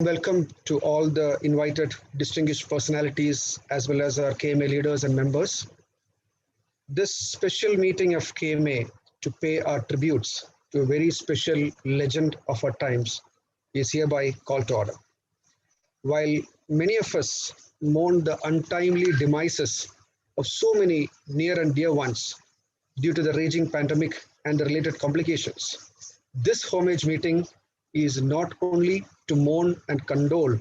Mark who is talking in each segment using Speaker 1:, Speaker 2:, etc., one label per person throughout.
Speaker 1: welcome to all the invited distinguished personalities as well as our KMA leaders and members. This special meeting of KMA to pay our tributes to a very special legend of our times is hereby called to order. While many of us mourn the untimely demises of so many near and dear ones due to the raging pandemic and the related complications, this homage meeting is not only to mourn and condole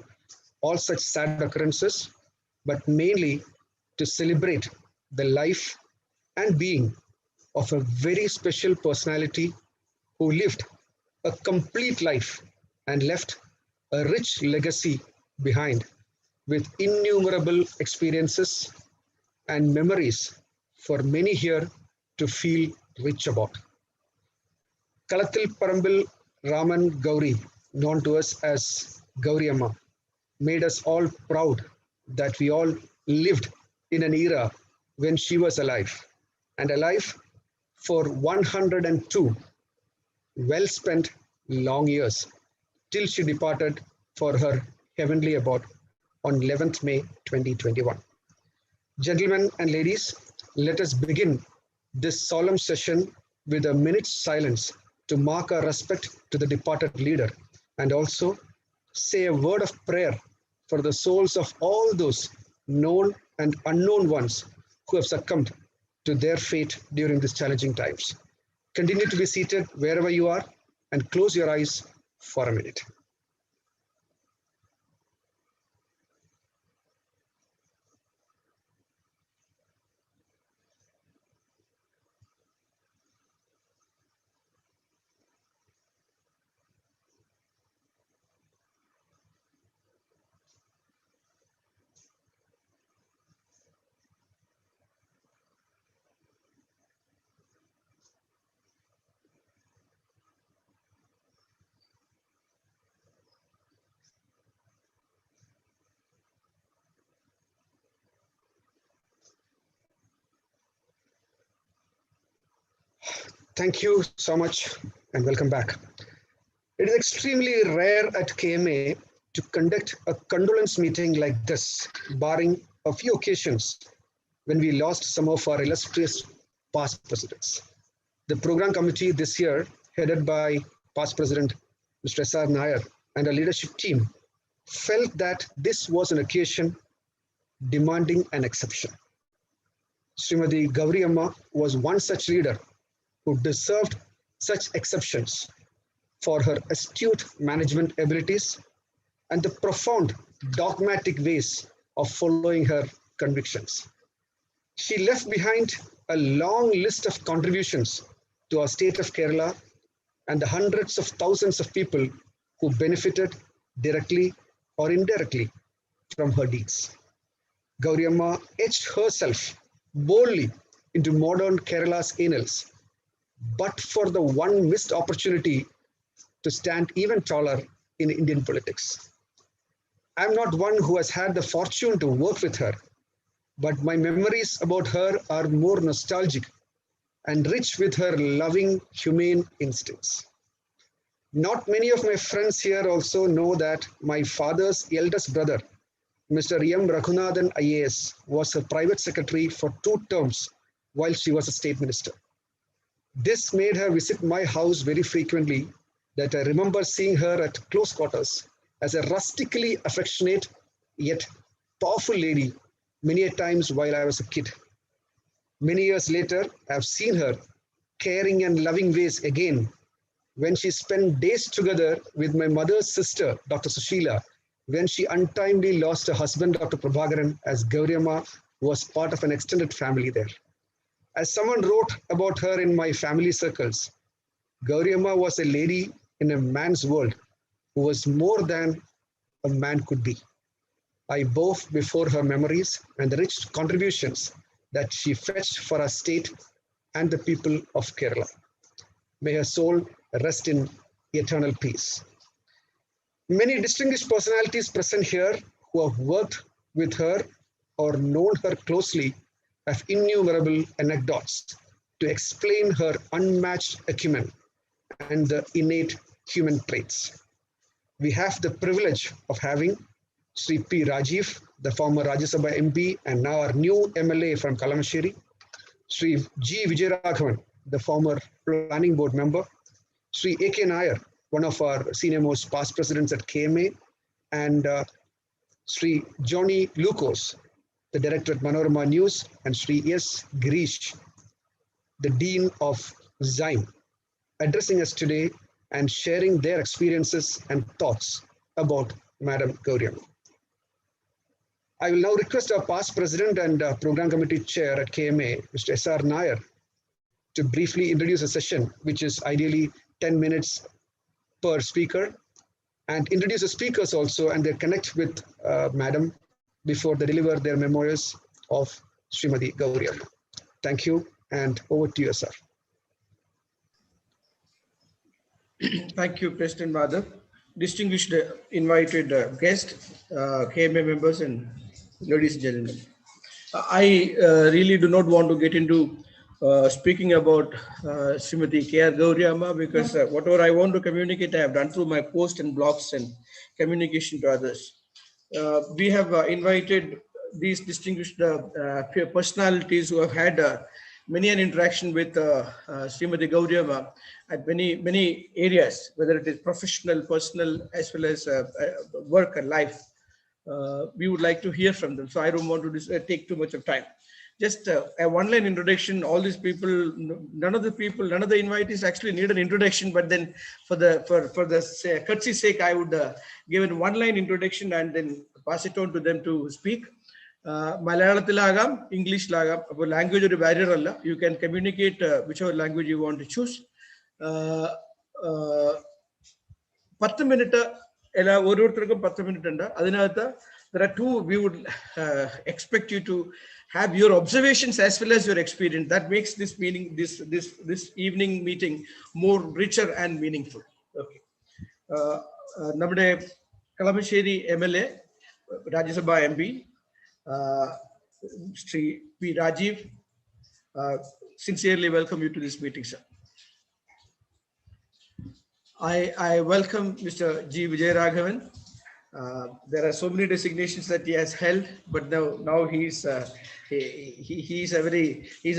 Speaker 1: all such sad occurrences, but mainly to celebrate the life and being of a very special personality who lived a complete life and left a rich legacy behind with innumerable experiences and memories for many here to feel rich about. Kalathil Parambil Raman Gauri, known to us as Gauri Amma, made us all proud that we all lived in an era when she was alive, and alive for 102 well spent long years till she departed for her heavenly abode on 11th May 2021. Gentlemen and ladies, let us begin this solemn session with a minute's silence to mark our respect to the departed leader and also say a word of prayer for the souls of all those known and unknown ones who have succumbed to their fate during these challenging times. Continue to be seated wherever you are and close your eyes for a minute. Thank you so much and welcome back. It is extremely rare at KMA to conduct a condolence meeting like this, barring a few occasions when we lost some of our illustrious past presidents. The program committee this year, headed by past president Mr. S.R. Nair and a leadership team, felt that this was an occasion demanding an exception. Srimati Gauri Amma was one such leader who deserved such exceptions for her astute management abilities and the profound dogmatic ways of following her convictions. She left behind a long list of contributions to our state of Kerala and the hundreds of thousands of people who benefited directly or indirectly from her deeds. Gauri Amma etched herself boldly into modern Kerala's annals, but for the one missed opportunity to stand even taller in Indian politics. I'm not one who has had the fortune to work with her, but my memories about her are more nostalgic and rich with her loving, humane instincts. Not many of my friends here also know that my father's eldest brother, Mr. M. Raghunathan IAS, was her private secretary for 2 terms while she was a state minister. This made her visit my house very frequently, that I remember seeing her at close quarters as a rustically affectionate yet powerful lady many a times while I was a kid. Many years later, I have seen her caring and loving ways again when she spent days together with my mother's sister, Dr. Sushila, when she untimely lost her husband, Dr. Prabhakaran, as Gauri Amma was part of an extended family there. As someone wrote about her in my family circles, Gauri Amma was a lady in a man's world who was more than a man could be. I bow before her memories and the rich contributions that she fetched for our state and the people of Kerala. May her soul rest in eternal peace. Many distinguished personalities present here who have worked with her or known her closely have innumerable anecdotes to explain her unmatched acumen and the innate human traits. we have the privilege of having Sri P. Rajiv, the former Rajya Sabha MP and now our new MLA from Kalamassery, Sri G. Vijayaraghavan, the former planning board member, Sri A.K. Nair, one of our senior most past presidents at KMA, and Sri Johnny Lucas, the director at Manorama News, and Sri S. Girish, the Dean of Zyme, addressing us today and sharing their experiences and thoughts about Madam Gauri Amma. I will now request our past president and program committee chair at KMA, Mr. S.R. Nair, to briefly introduce a session, which is ideally 10 minutes per speaker, and introduce the speakers also and they connect with Madam before they deliver their memoirs of Srimati Gauri Amma. Thank you, and over to you, sir.
Speaker 2: Thank you, President Madhav. Distinguished invited guests, KMA members, and ladies and gentlemen. I really do not want to get into speaking about Srimati K.R. Gauri Amma because whatever I want to communicate, I have done through my posts and blogs and communication to others. We have invited these distinguished personalities who have had many an interaction with Srimati Gauri Amma at many areas, whether it is professional, personal, as well as work and life. We would like to hear from them. So I don't want to take too much of time. Just a one-line introduction. All these people, none of the invitees actually need an introduction. But then, for the courtesy sake, I would give a one-line introduction and then pass it on to them to speak. Malayalam, English, language or barrier alla. You can communicate whichever language you want to choose. 10 minutes. There are two. We would expect you to have your observations as well as your experience. That makes this meeting, this evening meeting, more richer and meaningful. Okay. Namade Kalamassery MLA, Rajya Sabha MP, Sri P. Rajiv, sincerely welcome you to this meeting, sir. I welcome Mr. G. Vijayaraghavan. There are so many designations that he has held, but now he's a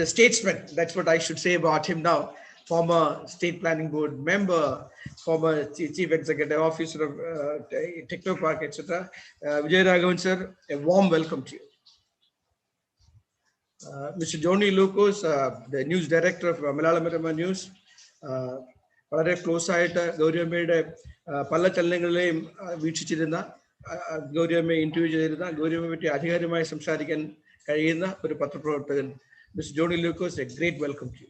Speaker 2: statesman. That's what I should say about him now. Former State Planning Board member, former Chief Executive Officer of Technopark, etc. Vijayaraghavan sir, a warm welcome to you. Mr. Johnny Lucas, the news director of Manorama News. വളരെ close ആയിട്ട് ഗൗരിയമ്മയുടെ പല ചലനങ്ങളിലെയും വീക്ഷിച്ചിരുന്ന, ഗൗരിയമ്മയെ interview ചെയ്തിരുന്ന, ഗൗരിയമ്മയെ പറ്റി അധികാരമായി സംസാരിക്കാൻ കഴിയുന്ന ഒരു പത്രപ്രവർത്തകൻ, mister Johny Lukose, a great welcome to you.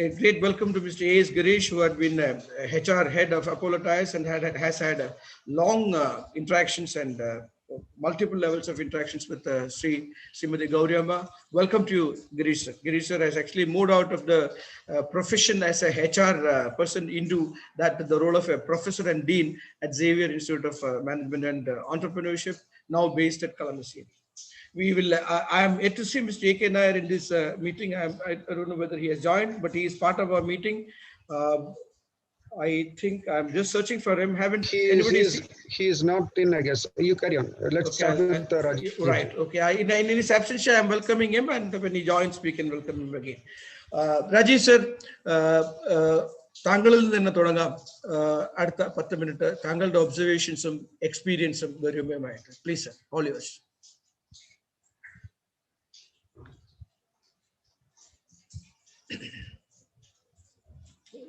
Speaker 2: A great welcome to Mr. A.S. Girish, who had been HR head of Apollo Tires and has had long interactions and multiple levels of interactions with Srimati Gauri Amma. Welcome to you, Girish sir. Girish sir has actually moved out of the profession as a HR person into the role of a professor and dean at Xavier Institute of Management and Entrepreneurship, now based at Kalamassery. We will. I am yet to see Mr. A.K. Nair in this meeting. I don't know whether he has joined, but he is part of our meeting. I think I'm just searching for him. Haven't
Speaker 1: he is not in, I guess. You carry on. Let's start with Rajiv.
Speaker 2: Right. Okay. In his absence, I'm welcoming him, and when he joins, we can welcome him again. Rajiv sir, താങ്കളിൽ നിന്ന് തുടങ്ങാം. അടുത്ത 10 minute താങ്കളുടെ ഒബ്സർവേഷൻസും എക്സ്പീരിയൻസും ഗൗരവമായിട്ട്. Please sir, all yours.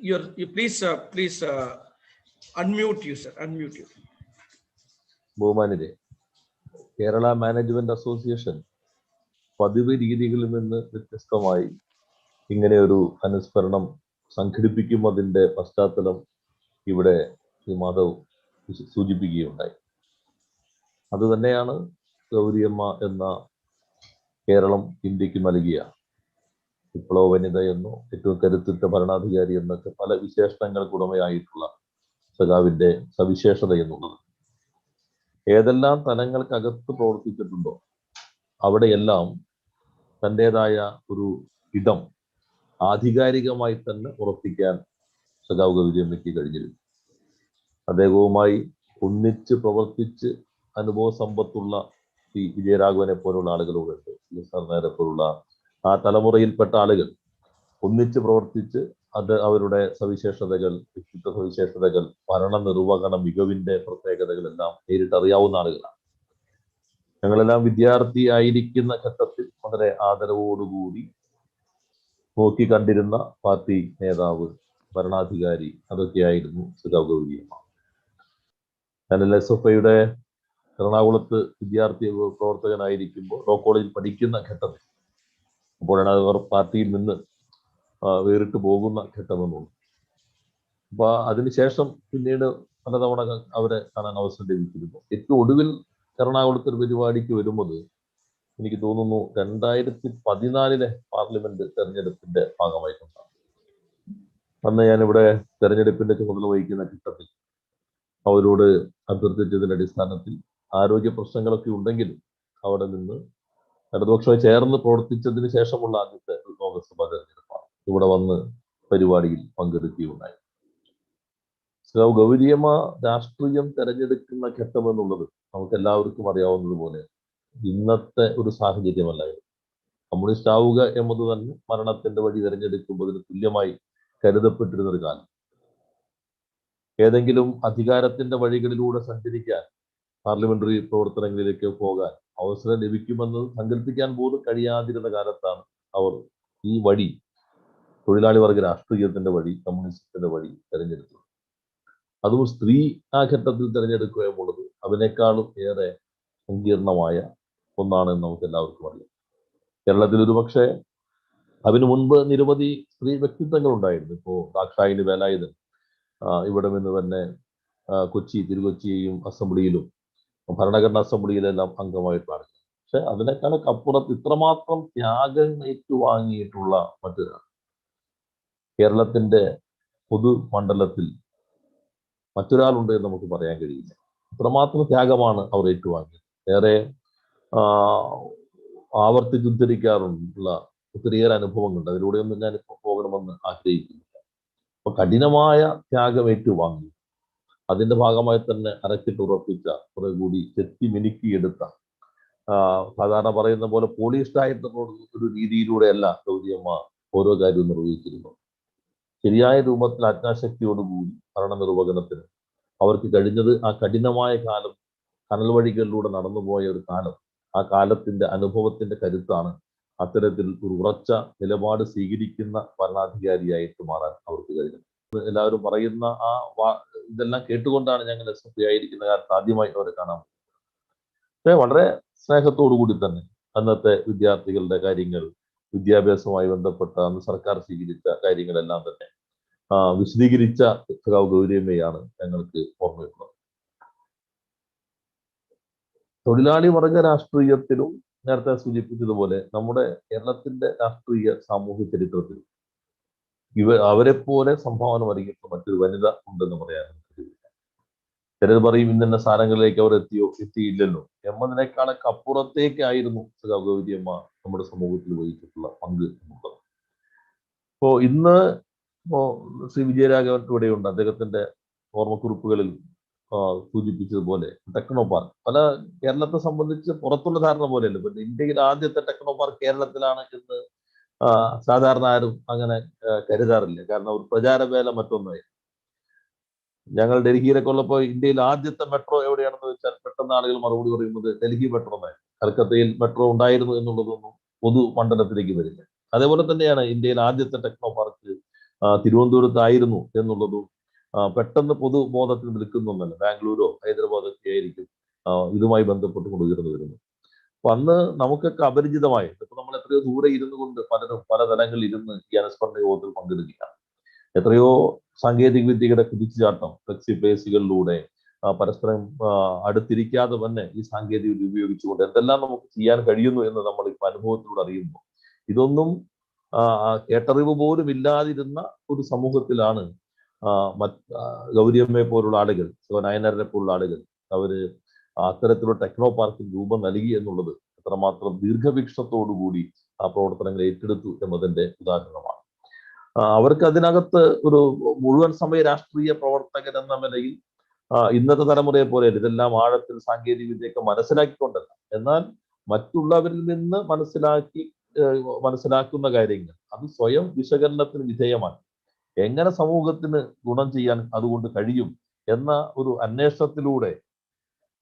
Speaker 2: You please unmute you, sir. Unmute you.
Speaker 3: ബഹുമാനിരെ, Kerala management association പതിവ് രീതികളിൽ നിന്ന് വ്യത്യസ്തമായി ഇങ്ങനെ ഒരു അനുസ്മരണം സംഘടിപ്പിക്കുന്നതിന്റെ പശ്ചാത്തലം ഇവിടെ ശ്രീ മാധവ് സൂചിപ്പിക്കുകയുണ്ടായി. അതുതന്നെയാണ് ഗൗരിയമ്മ എന്ന കേരളം ഇന്ത്യക്ക് നൽകിയ വിപ്ലവ വനിത എന്നോ ഏറ്റവും കരുത്തുറ്റ ഭരണാധികാരി എന്നൊക്കെ പല വിശേഷണങ്ങൾക്കുടമയായിട്ടുള്ള സഖാവിന്റെ സവിശേഷത എന്നുള്ളത്. ഏതെല്ലാം തലങ്ങൾക്കകത്ത് പ്രവർത്തിച്ചിട്ടുണ്ടോ അവിടെയെല്ലാം തൻ്റെതായ ഒരു ഇടം ആധികാരികമായി തന്നെ ഉറപ്പിക്കാൻ സഖാവ് ഗൗരിയമ്മയ്ക്ക് കഴിഞ്ഞിരുന്നു. അദ്ദേഹവുമായി ഒന്നിച്ച് പ്രവർത്തിച്ച് അനുഭവ സമ്പത്തുള്ള ഈ വിജയരാഘവനെ പോലുള്ള ആളുകളോടുണ്ട്, സാറിനെ പോലുള്ള ആ തലമുറയിൽപ്പെട്ട ആളുകൾ ഒന്നിച്ച് പ്രവർത്തിച്ച് അവരുടെ സവിശേഷതകൾ, വ്യക്തിത്വ സവിശേഷതകൾ, ഭരണ നിർവഹണ മികവിന്റെ പ്രത്യേകതകളെല്ലാം നേരിട്ടറിയാവുന്ന ആളുകളാണ്. ഞങ്ങളെല്ലാം വിദ്യാർത്ഥിയായിരിക്കുന്ന ഘട്ടത്തിൽ വളരെ ആദരവോടുകൂടി നോക്കിക്കണ്ടിരുന്ന പാർട്ടി നേതാവ്, ഭരണാധികാരി അതൊക്കെയായിരുന്നു ഗൗരി അമ്മ. ഞാൻ LSFIയുടെ എറണാകുളത്ത് വിദ്യാർത്ഥി പ്രവർത്തകനായിരിക്കുമ്പോൾ ലോ കോളേജിൽ പഠിക്കുന്ന ഘട്ടത്തിൽ, അപ്പോഴാണ് അവർ പാർട്ടിയിൽ നിന്ന് വേറിട്ട് പോകുന്ന ഘട്ടമെന്നുള്ളത്. അപ്പൊ അതിനുശേഷം പിന്നീട് പലതവണ അവരെ കാണാൻ അവസരം ലഭിച്ചിരുന്നു. ഏറ്റവും ഒടുവിൽ എറണാകുളത്ത് ഒരു പരിപാടിക്ക് വരുമ്പോൾ എനിക്ക് തോന്നുന്നു 2014 പാർലമെന്റ് തെരഞ്ഞെടുപ്പിന്റെ ഭാഗമായിട്ടുണ്ടാകും. അന്ന് ഞാനിവിടെ തെരഞ്ഞെടുപ്പിന്റെ ചുമതല വഹിക്കുന്ന ഘട്ടത്തിൽ അവരോട് അഭ്യർത്ഥിച്ചതിന്റെ അടിസ്ഥാനത്തിൽ ആരോഗ്യ പ്രശ്നങ്ങളൊക്കെ ഉണ്ടെങ്കിലും അവിടെ നിന്ന് ഇടതുപക്ഷമായി ചേർന്ന് പ്രവർത്തിച്ചതിന് ശേഷമുള്ള ആദ്യത്തെ ലോകസഭാ തെരഞ്ഞെടുപ്പാണ്. ഇവിടെ വന്ന് പരിപാടിയിൽ പങ്കെടുക്കുകയുണ്ടായി. ഗൗരിയമ്മ രാഷ്ട്രീയം തെരഞ്ഞെടുക്കുന്ന ഘട്ടം എന്നുള്ളത് നമുക്ക് എല്ലാവർക്കും അറിയാവുന്നതുപോലെ ഇന്നത്തെ ഒരു സാഹചര്യമല്ലായിരുന്നു. കമ്മ്യൂണിസ്റ്റ് ആവുക എന്നത് തന്നെ മരണത്തിന്റെ വഴി തിരഞ്ഞെടുക്കുമ്പോൾ തുല്യമായി കരുതപ്പെട്ടിരുന്ന ഒരു കാലം. ഏതെങ്കിലും അധികാരത്തിന്റെ വഴികളിലൂടെ സഞ്ചരിക്കാൻ, പാർലമെന്ററി പ്രവർത്തനങ്ങളിലേക്ക് പോകാൻ അവസരം ലഭിക്കുമെന്ന് സങ്കല്പിക്കാൻ പോലും കഴിയാതിരുന്ന കാലത്താണ് അവർ ഈ വഴി, തൊഴിലാളി വർഗ രാഷ്ട്രീയത്തിന്റെ വഴി, കമ്മ്യൂണിസത്തിന്റെ വഴി തെരഞ്ഞെടുത്തത്. അതും സ്ത്രീ ആ ഘട്ടത്തിൽ തിരഞ്ഞെടുക്കുക എന്നുള്ളത് അതിനേക്കാളും ഏറെ സങ്കീർണമായ ഒന്നാണെന്ന് നമുക്ക് എല്ലാവർക്കും അറിയാം. കേരളത്തിൽ ഒരുപക്ഷെ അതിനു മുൻപ് നിരവധി സ്ത്രീ വ്യക്തിത്വങ്ങൾ ഉണ്ടായിരുന്നു. ഇപ്പോ ദാക്ഷായിനി വേലായുധൻ ഇവിടെ നിന്ന് തന്നെ തിരുക്കൊച്ചിയെയും അസംബ്ലിയിലും ഭരണഘടനാ അസംബ്ലിയിലെല്ലാം അംഗമായിട്ടാണ്. പക്ഷെ അതിനേക്കാളൊക്കെ അപ്പുറത്ത് ഇത്രമാത്രം ത്യാഗം ഏറ്റുവാങ്ങിയിട്ടുള്ള മറ്റൊരാൾ കേരളത്തിന്റെ പൊതുമണ്ഡലത്തിൽ മറ്റൊരാളുണ്ട് എന്ന് നമുക്ക് പറയാൻ കഴിയില്ല. ഇത്രമാത്രം ത്യാഗമാണ് അവർ ഏറ്റുവാങ്ങിയത്. ഏറെ ആവർത്തിച്ചുദ്ധരിക്കാറുള്ള ഒത്തിരിയേറെ അനുഭവങ്ങളുണ്ട്. അതിലൂടെയൊന്നും ഞാനിപ്പോൾ പോകണമെന്ന് ആഗ്രഹിക്കുന്നില്ല. അപ്പൊ കഠിനമായ ത്യാഗം ഏറ്റുവാങ്ങി അതിന്റെ ഭാഗമായി തന്നെ അരക്കിട്ടുറപ്പിച്ച, കുറെ കൂടി ചെത്തി മിനുക്കിയെടുത്ത, സാധാരണ പറയുന്ന പോലെ പോളിഷ്ഡ് ആയിട്ടുള്ള ഒരു രീതിയിലൂടെയല്ല ഗൗരിയമ്മ ഓരോ കാര്യവും നിർവഹിച്ചിരുന്നു. ശരിയായ രൂപത്തിൽ ആജ്ഞാശക്തിയോടുകൂടി ഭരണ നിർവഹണത്തിന് അവർക്ക് കഴിഞ്ഞത് ആ കഠിനമായ കാലം, കനൽ വഴികളിലൂടെ നടന്നുപോയ ഒരു കാലം, ആ കാലത്തിന്റെ അനുഭവത്തിന്റെ കരുത്താണ് അത്തരത്തിൽ ഒരു ഉറച്ച നിലപാട് സ്വീകരിക്കുന്ന ഭരണാധികാരിയായിട്ട് മാറാൻ അവർക്ക് കഴിഞ്ഞത്. എല്ലാവരും പറയുന്ന ഇതെല്ലാം കേട്ടുകൊണ്ടാണ് ഞങ്ങൾ SFI ആയിരിക്കുന്ന കാലത്ത് ആദ്യമായി അവരെ കാണാൻ. പക്ഷേ വളരെ സ്നേഹത്തോടു കൂടി തന്നെ അന്നത്തെ വിദ്യാർത്ഥികളുടെ കാര്യങ്ങൾ, വിദ്യാഭ്യാസവുമായി ബന്ധപ്പെട്ട അന്ന് സർക്കാർ സ്വീകരിച്ച കാര്യങ്ങളെല്ലാം തന്നെ വിശദീകരിച്ച ഗൗരിയമ്മയാണ് ഞങ്ങൾക്ക് ഓർമ്മയുള്ളത്. തൊഴിലാളി വർഗ രാഷ്ട്രീയത്തിലും നേരത്തെ സൂചിപ്പിച്ചതുപോലെ നമ്മുടെ കേരളത്തിന്റെ രാഷ്ട്രീയ സാമൂഹ്യ ചരിത്രത്തിലും അവരെ പോലെ സംഭാവന നൽകിയിട്ട് മറ്റൊരു വനിത ഉണ്ടെന്ന് പറയാൻ കഴിയില്ല. ചിലർ പറയും ഇന്ന സ്ഥാനങ്ങളിലേക്ക് അവർ എത്തിയില്ലല്ലോ എന്നതിനേക്കാളൊക്കെ അപ്പുറത്തേക്കായിരുന്നു ഗൗരിയമ്മ നമ്മുടെ സമൂഹത്തിൽ വഹിച്ചിട്ടുള്ള പങ്ക് എന്നുള്ളത്. ഇന്ന് ശ്രീ വിജയരാഘവൻ ഇവിടെയുണ്ട്. അദ്ദേഹത്തിന്റെ ഓർമ്മക്കുറിപ്പുകളിൽ സൂചിപ്പിച്ചതുപോലെ ടെക്നോ പാർക്ക് പല കേരളത്തെ സംബന്ധിച്ച് പുറത്തുള്ള ധാരണ പോലെയല്ല. പിന്നെ ഇന്ത്യയിൽ ആദ്യത്തെ ടെക്നോ പാർക്ക് കേരളത്തിലാണ് എന്ന് സാധാരണ ആരും അങ്ങനെ കരുതാറില്ല. കാരണം ഒരു പ്രചാരവേല മറ്റൊന്നായി. ഞങ്ങൾ ഡൽഹിയിലൊക്കെ ഉള്ളപ്പോൾ ഇന്ത്യയിൽ ആദ്യത്തെ മെട്രോ എവിടെയാണെന്ന് വെച്ചാൽ പെട്ടെന്ന് ആളുകൾ മറുപടി പറയുന്നത് ഡൽഹി മെട്രോ എന്നായിരുന്നു. കൽക്കത്തയിൽ മെട്രോ ഉണ്ടായിരുന്നു എന്നുള്ളതൊന്നും പൊതുമണ്ഡലത്തിലേക്ക് വരില്ല. അതേപോലെ തന്നെയാണ് ഇന്ത്യയിൽ ആദ്യത്തെ ടെക്നോ പാർക്ക് തിരുവനന്തപുരത്തായിരുന്നു എന്നുള്ളതും പെട്ടെന്ന് പൊതുബോധത്തിൽ നിൽക്കുന്നൊന്നല്ല. ബാംഗ്ലൂരോ ഹൈദരാബാദോ ഒക്കെ ആയിരിക്കും ഇതുമായി ബന്ധപ്പെട്ടുകൊണ്ട് ഉയർന്നു വരുന്നത്. അപ്പൊ അന്ന് നമുക്കൊക്കെ അപരിചിതമായി, ഇപ്പൊ നമ്മൾ എത്രയോ ദൂരെ ഇരുന്നു കൊണ്ട് പലരും പല തലങ്ങളിൽ ഇരുന്ന് ഈ അനുസ്മരണ യോഗത്തിൽ പങ്കെടുക്കുകയാണ്. എത്രയോ സാങ്കേതിക വിദ്യയുടെ കുതിച്ചുചാട്ടം, ഫ്ലെക്സി പ്ലേസുകളിലൂടെ പരസ്പരം അടുത്തിരിക്കാതെ തന്നെ ഈ സാങ്കേതിക വിദ്യ ഉപയോഗിച്ചുകൊണ്ട് എന്തെല്ലാം നമുക്ക് ചെയ്യാൻ കഴിയുന്നു എന്ന് നമ്മൾ ഇപ്പൊ അനുഭവത്തിലൂടെ അറിയുന്നു. ഇതൊന്നും കേട്ടറിവ് പോലും ഇല്ലാതിരുന്ന ഒരു സമൂഹത്തിലാണ് ഗൗരിയമ്മയെ പോലുള്ള ആളുകൾ, ശിവനായനരെ പോലുള്ള ആളുകൾ അവര് അത്തരത്തിലുള്ള ടെക്നോ പാർക്കിന് രൂപം നൽകി എന്നുള്ളത് എത്രമാത്രം ദീർഘവീക്ഷണത്തോടുകൂടി ആ പ്രവർത്തനങ്ങൾ ഏറ്റെടുത്തു എന്നതിന്റെ ഉദാഹരണമാണ്. അവർക്ക് അതിനകത്ത് ഒരു മുഴുവൻ സമയ രാഷ്ട്രീയ പ്രവർത്തകൻ എന്ന നിലയിൽ ഇന്നത്തെ തലമുറയെ പോലെ ഇതെല്ലാം ആഴത്തിൽ സാങ്കേതിക വിദ്യയൊക്കെ മനസ്സിലാക്കിക്കൊണ്ടല്ല, എന്നാൽ മറ്റുള്ളവരിൽ നിന്ന് മനസ്സിലാക്കുന്ന കാര്യങ്ങൾ അത് സ്വയം വിശകലനത്തിന് വിധേയമാണ്. എങ്ങനെ സമൂഹത്തിന് ഗുണം ചെയ്യാൻ അതുകൊണ്ട് കഴിയും എന്ന ഒരു അന്വേഷണത്തിലൂടെ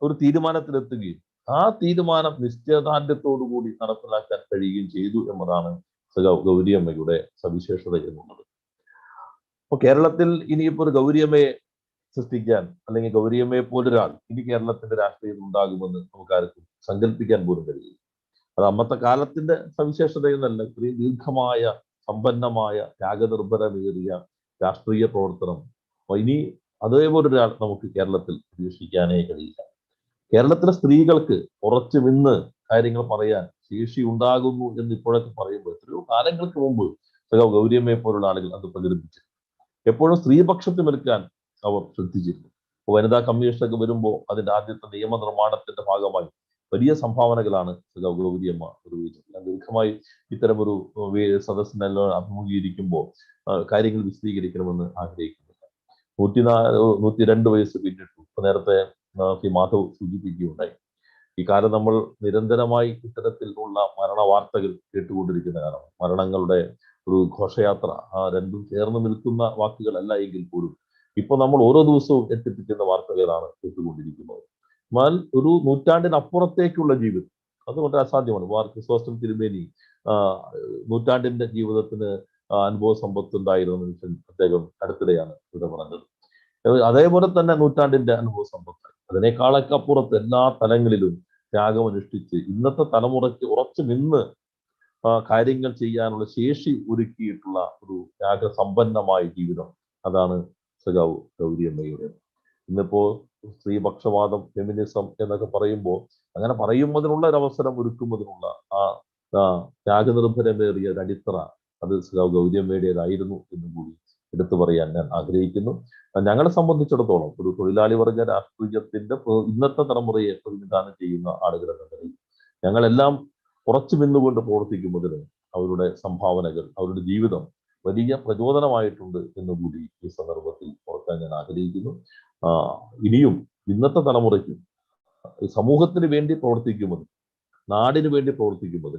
Speaker 3: ഒരു തീരുമാനത്തിലെത്തുകയും ആ തീരുമാനം നിശ്ചയദാർഢ്യത്തോടുകൂടി നടപ്പിലാക്കാൻ കഴിയുകയും ചെയ്തു എന്നതാണ് ഗൗരി അമ്മയുടെ സവിശേഷത എന്നുള്ളത്. അപ്പൊ കേരളത്തിൽ ഇനിയിപ്പോ ഒരു ഗൗരിയമ്മയെ സൃഷ്ടിക്കാൻ അല്ലെങ്കിൽ ഗൗരിയമ്മയെ പോലൊരാൾ ഇനി കേരളത്തിന്റെ രാഷ്ട്രീയത്തിൽ ഉണ്ടാകുമെന്ന് നമുക്കാർക്കും സങ്കല്പിക്കാൻ പോലും കഴിയില്ല. അത് അന്നത്തെ കാലത്തിന്റെ സവിശേഷതയെന്നല്ല, ഇത്രയും ദീർഘമായ സമ്പന്നമായ ത്യാഗനിർഭരമേറിയ രാഷ്ട്രീയ പ്രവർത്തനം ഇനി അതേപോലൊരാൾ നമുക്ക് കേരളത്തിൽ പ്രതീക്ഷിക്കാനേ കഴിയില്ല. കേരളത്തിലെ സ്ത്രീകൾക്ക് ഉറച്ചു നിന്ന് കാര്യങ്ങൾ പറയാൻ ശേഷി ഉണ്ടാകുന്നു എന്ന് ഇപ്പോഴൊക്കെ പറയുമ്പോൾ എത്രയോ കാലങ്ങൾക്ക് മുമ്പ് ഗൗരിയമ്മയെ പോലുള്ള ആളുകൾ അത് പ്രകടിപ്പിച്ചു. എപ്പോഴും സ്ത്രീപക്ഷത്ത് നിൽക്കാൻ അവർ ശ്രദ്ധിച്ചിരുന്നു. വനിതാ കമ്മീഷനൊക്കെ വരുമ്പോൾ അതിന്റെ ആദ്യത്തെ നിയമനിർമ്മാണത്തിന്റെ ഭാഗമായി വലിയ സംഭാവനകളാണ് ഗൗരിയമ്മ നിർവഹിച്ചത്. ഞാൻ ദീർഘമായി ഇത്തരമൊരു സദസ്സിനെല്ലാം അഭിമുഖീകരിക്കുമ്പോൾ കാര്യങ്ങൾ വിശദീകരിക്കണമെന്ന് ആഗ്രഹിക്കുന്നില്ല. 102 വയസ്സ് പിന്നിട്ടു. നേരത്തെ മാധവ് സൂചിപ്പിക്കുകയുണ്ടായി. ഈ കാലം നമ്മൾ നിരന്തരമായി ഇത്തരത്തിലുള്ള മരണ വാർത്തകൾ കേട്ടുകൊണ്ടിരിക്കുന്ന കാലം. മരണങ്ങളുടെ ഒരു ഘോഷയാത്ര, രണ്ടും ചേർന്ന് നിൽക്കുന്ന വാക്കുകളല്ല എങ്കിൽ പോലും ഇപ്പൊ നമ്മൾ ഓരോ ദിവസവും എത്തിപ്പിക്കുന്ന വാർത്തകളാണ് കേട്ടുകൊണ്ടിരിക്കുന്നത്. എന്നാൽ ഒരു നൂറ്റാണ്ടിനപ്പുറത്തേക്കുള്ള ജീവിതം അതുകൊണ്ട് അസാധ്യമാണ്. ക്രിസോസ്റ്റം തിരുമേനി നൂറ്റാണ്ടിന്റെ ജീവിതത്തിന് അനുഭവ സമ്പത്ത് ഉണ്ടായിരുന്ന മനുഷ്യൻ അദ്ദേഹം അടുത്തിടെയാണ് ഇവിടെ പറഞ്ഞത്. അതേപോലെ തന്നെ നൂറ്റാണ്ടിന്റെ അനുഭവ സമ്പത്ത് അതിനേക്കാളൊക്കെ അപ്പുറത്ത് എല്ലാ തലങ്ങളിലും ത്യാഗമനുഷ്ഠിച്ച് ഇന്നത്തെ തലമുറയ്ക്ക് ഉറച്ചു നിന്ന് കാര്യങ്ങൾ ചെയ്യാനുള്ള ശേഷി ഒരുക്കിയിട്ടുള്ള ഒരു ത്യാഗസമ്പന്നമായ ജീവിതം, അതാണ് സഖാവ് ഗൗരിയമ്മയുടെ. ഇന്നിപ്പോ സ്ത്രീപക്ഷവാദം, ഫെമിനിസം എന്നൊക്കെ പറയുമ്പോൾ അങ്ങനെ പറയുന്നതിനുള്ള ഒരു അവസരം ഒരുക്കുന്നതിനുള്ള ആ ത്യാഗനിർഭരമേറിയ ഒരു അടിത്തറ അത് സഖാവ് ഗൗരിയമ്മയുടേതായിരുന്നു എന്നും കൂടി എടുത്തു പറയാൻ ഞാൻ ആഗ്രഹിക്കുന്നു. ഞങ്ങളെ സംബന്ധിച്ചിടത്തോളം ഒരു തൊഴിലാളി വർഗ രാഷ്ട്രീയത്തിന്റെ ഇന്നത്തെ തലമുറയെ പ്രതിനിധാനം ചെയ്യുന്ന ആളുകളെന്ന നിലയിൽ ഞങ്ങളെല്ലാം ഉറച്ചു നിന്നുകൊണ്ട് പ്രവർത്തിക്കുന്നതിന് അവരുടെ സംഭാവനകൾ, അവരുടെ ജീവിതം വലിയ പ്രചോദനമായിട്ടുണ്ട് എന്നുകൂടി ഈ സന്ദർഭത്തിൽ ഓർക്കാൻ ഞാൻ ആഗ്രഹിക്കുന്നു. ഇനിയും ഇന്നത്തെ തലമുറയ്ക്കും സമൂഹത്തിന് വേണ്ടി പ്രവർത്തിക്കുന്നത്, നാടിന് വേണ്ടി പ്രവർത്തിക്കുന്നത്,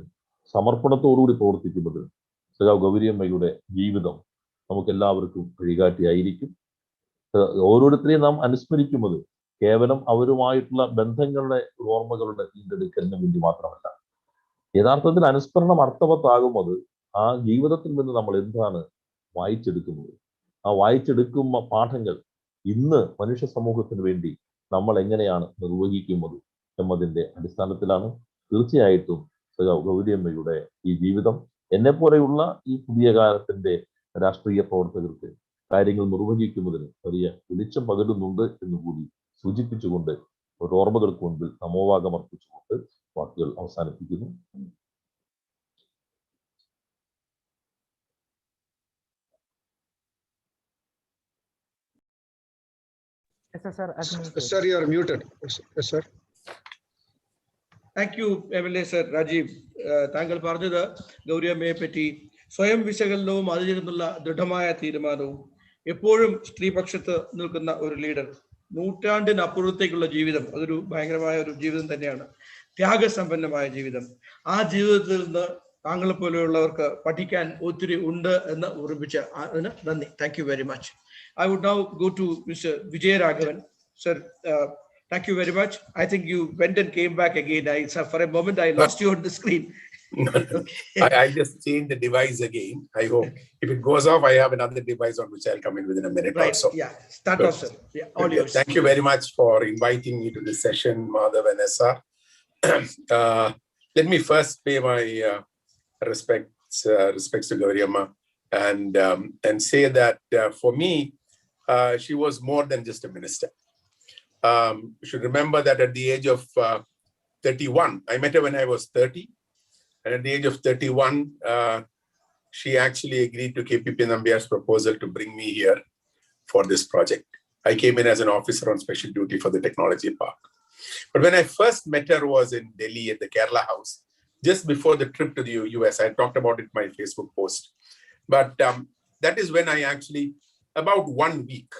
Speaker 3: സമർപ്പണത്തോടുകൂടി പ്രവർത്തിക്കുന്നത് സഖാവ് ഗൗരിയമ്മയുടെ ജീവിതം നമുക്കെല്ലാവർക്കും വഴികാട്ടിയായിരിക്കും. ഓരോരുത്തരെയും നാം അനുസ്മരിക്കുന്നത് കേവലം അവരുമായിട്ടുള്ള ബന്ധങ്ങളുടെ ഓർമ്മകളുടെ വീണ്ടെടുക്കലിന് വേണ്ടി മാത്രമല്ല. യഥാർത്ഥത്തിൽ അനുസ്മരണം അർത്ഥവത്താകുന്നത് ആ ജീവിതത്തിൽ നിന്ന് നമ്മൾ എന്താണ് വായിച്ചെടുക്കുന്നത്, ആ വായിച്ചെടുക്കുന്ന പാഠങ്ങൾ ഇന്ന് മനുഷ്യ സമൂഹത്തിന് വേണ്ടി നമ്മൾ എങ്ങനെയാണ് നിർവഹിക്കുന്നത് എന്നതിന്റെ അടിസ്ഥാനത്തിലാണ്. തീർച്ചയായിട്ടും ഗൗരിയമ്മയുടെ ഈ ജീവിതം എന്നെപ്പോലെയുള്ള ഈ പുതിയ കാലത്തിന്റെ രാഷ്ട്രീയ പ്രവർത്തകർക്ക് കാര്യങ്ങൾ നിർവഹിക്കുന്നതിന് വലിയ വെളിച്ചം പകരുന്നുണ്ട് എന്നുകൂടി സൂചിപ്പിച്ചുകൊണ്ട് ഒരു ഓർമ്മകൾക്ക് മുൻപിൽ നമോവാകമർപ്പിച്ചുകൊണ്ട് വാക്കുകൾ അവസാനിപ്പിക്കുന്നു.
Speaker 1: Sir, you are muted. Yes, sir.
Speaker 2: Thank you, MLA sir. Rajeev, താങ്കൾ പറഞ്ഞത് ഗൗരിയമ്മയെ പറ്റി സ്വയം വിശകലനവും അതിൽ നിന്നുള്ള ദൃഢമായ തീരുമാനവും, എപ്പോഴും സ്ത്രീപക്ഷത്ത് നിൽക്കുന്ന ഒരു ലീഡർ, നൂറ്റാണ്ടിനപ്പുറത്തേക്കുള്ള ജീവിതം, അതൊരു ഭയങ്കരമായ ഒരു ജീവിതം തന്നെയാണ്, ത്യാഗസമ്പന്നമായ ജീവിതം. ആ ജീവിതത്തിൽ നിന്ന് താങ്കളെ പോലെയുള്ളവർക്ക് പഠിക്കാൻ ഒത്തിരി ഉണ്ട് എന്ന് ഓർമ്മിച്ച അതിന് നന്ദി. Thank you very much. I would now go to Mr. Vijay Raghavan. Sir, thank you very much. I think you went and came back again. For a moment, I lost you on the screen.
Speaker 4: Okay. I just changed the device again. I hope if it goes off, I have another device on which I'll come in within a minute
Speaker 2: right.
Speaker 4: or so.
Speaker 2: Yeah, start off, sir. Yeah, all yours.
Speaker 4: Thank you very much for inviting me to this session, Madhav and SR. Let me first pay my respects to Gauri Amma and say that for me, she was more than just a minister. You should remember that at the age of 31, I met her when I was 30. And at the age of 31, she actually agreed to KPP Nambiar's proposal to bring me here for this project. I came in as an officer on special duty for the technology park. But when I first met her was in Delhi at the Kerala House, just before the trip to the US. I talked about it in my Facebook post. But that is when I actually, about 1 week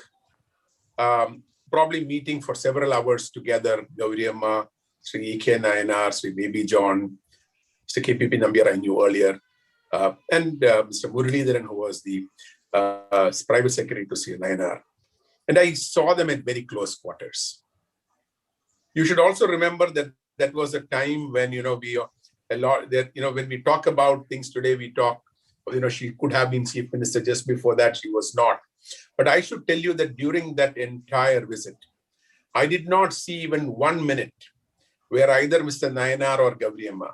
Speaker 4: probably meeting for several hours together. Gauri Amma, Sri E.K. Nayanar, Sri Baby John, Mr. K.P.P. Nambiar I knew earlier, and Mr. Muralidharan, who was the private secretary to Sri Nayanar. And I saw them at very close quarters. You should also remember that that was a time when, when we talk about things today, we talk, she could have been chief minister. Just before that, she was not. But I should tell you that during that entire visit, I did not see even 1 minute where either Mr. Nayanar or Gauri Amma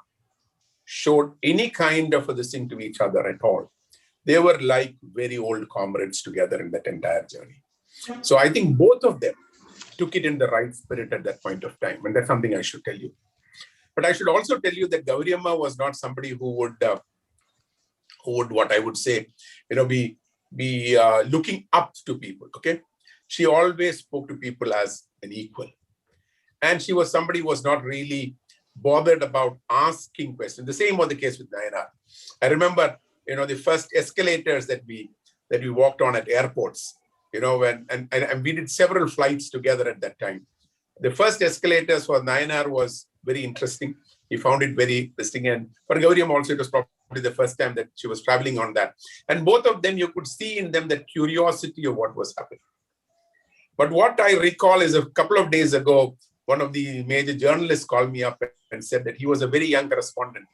Speaker 4: showed any kind of this thing to each other at all. They were like very old comrades together in that entire journey. So I think both of them took it in the right spirit at that point of time. And that's something I should tell you. But I should also tell you that Gauri Amma was not somebody who would what I would say, be looking up to people, okay? She always spoke to people as an equal. And she was somebody who was not really bothered about asking questions. The same was the case with Nayanar. I remember, the first escalators that we walked on at airports, and we did several flights together at that time. The first escalators for Nayanar was very interesting. He found it very interesting. And for Gauri Amma also, it was probably the first time that she was traveling on that. And both of them, you could see in them that curiosity of what was happening. But what I recall is a couple of days ago, one of the major journalists called me up and said that he was a very young correspondent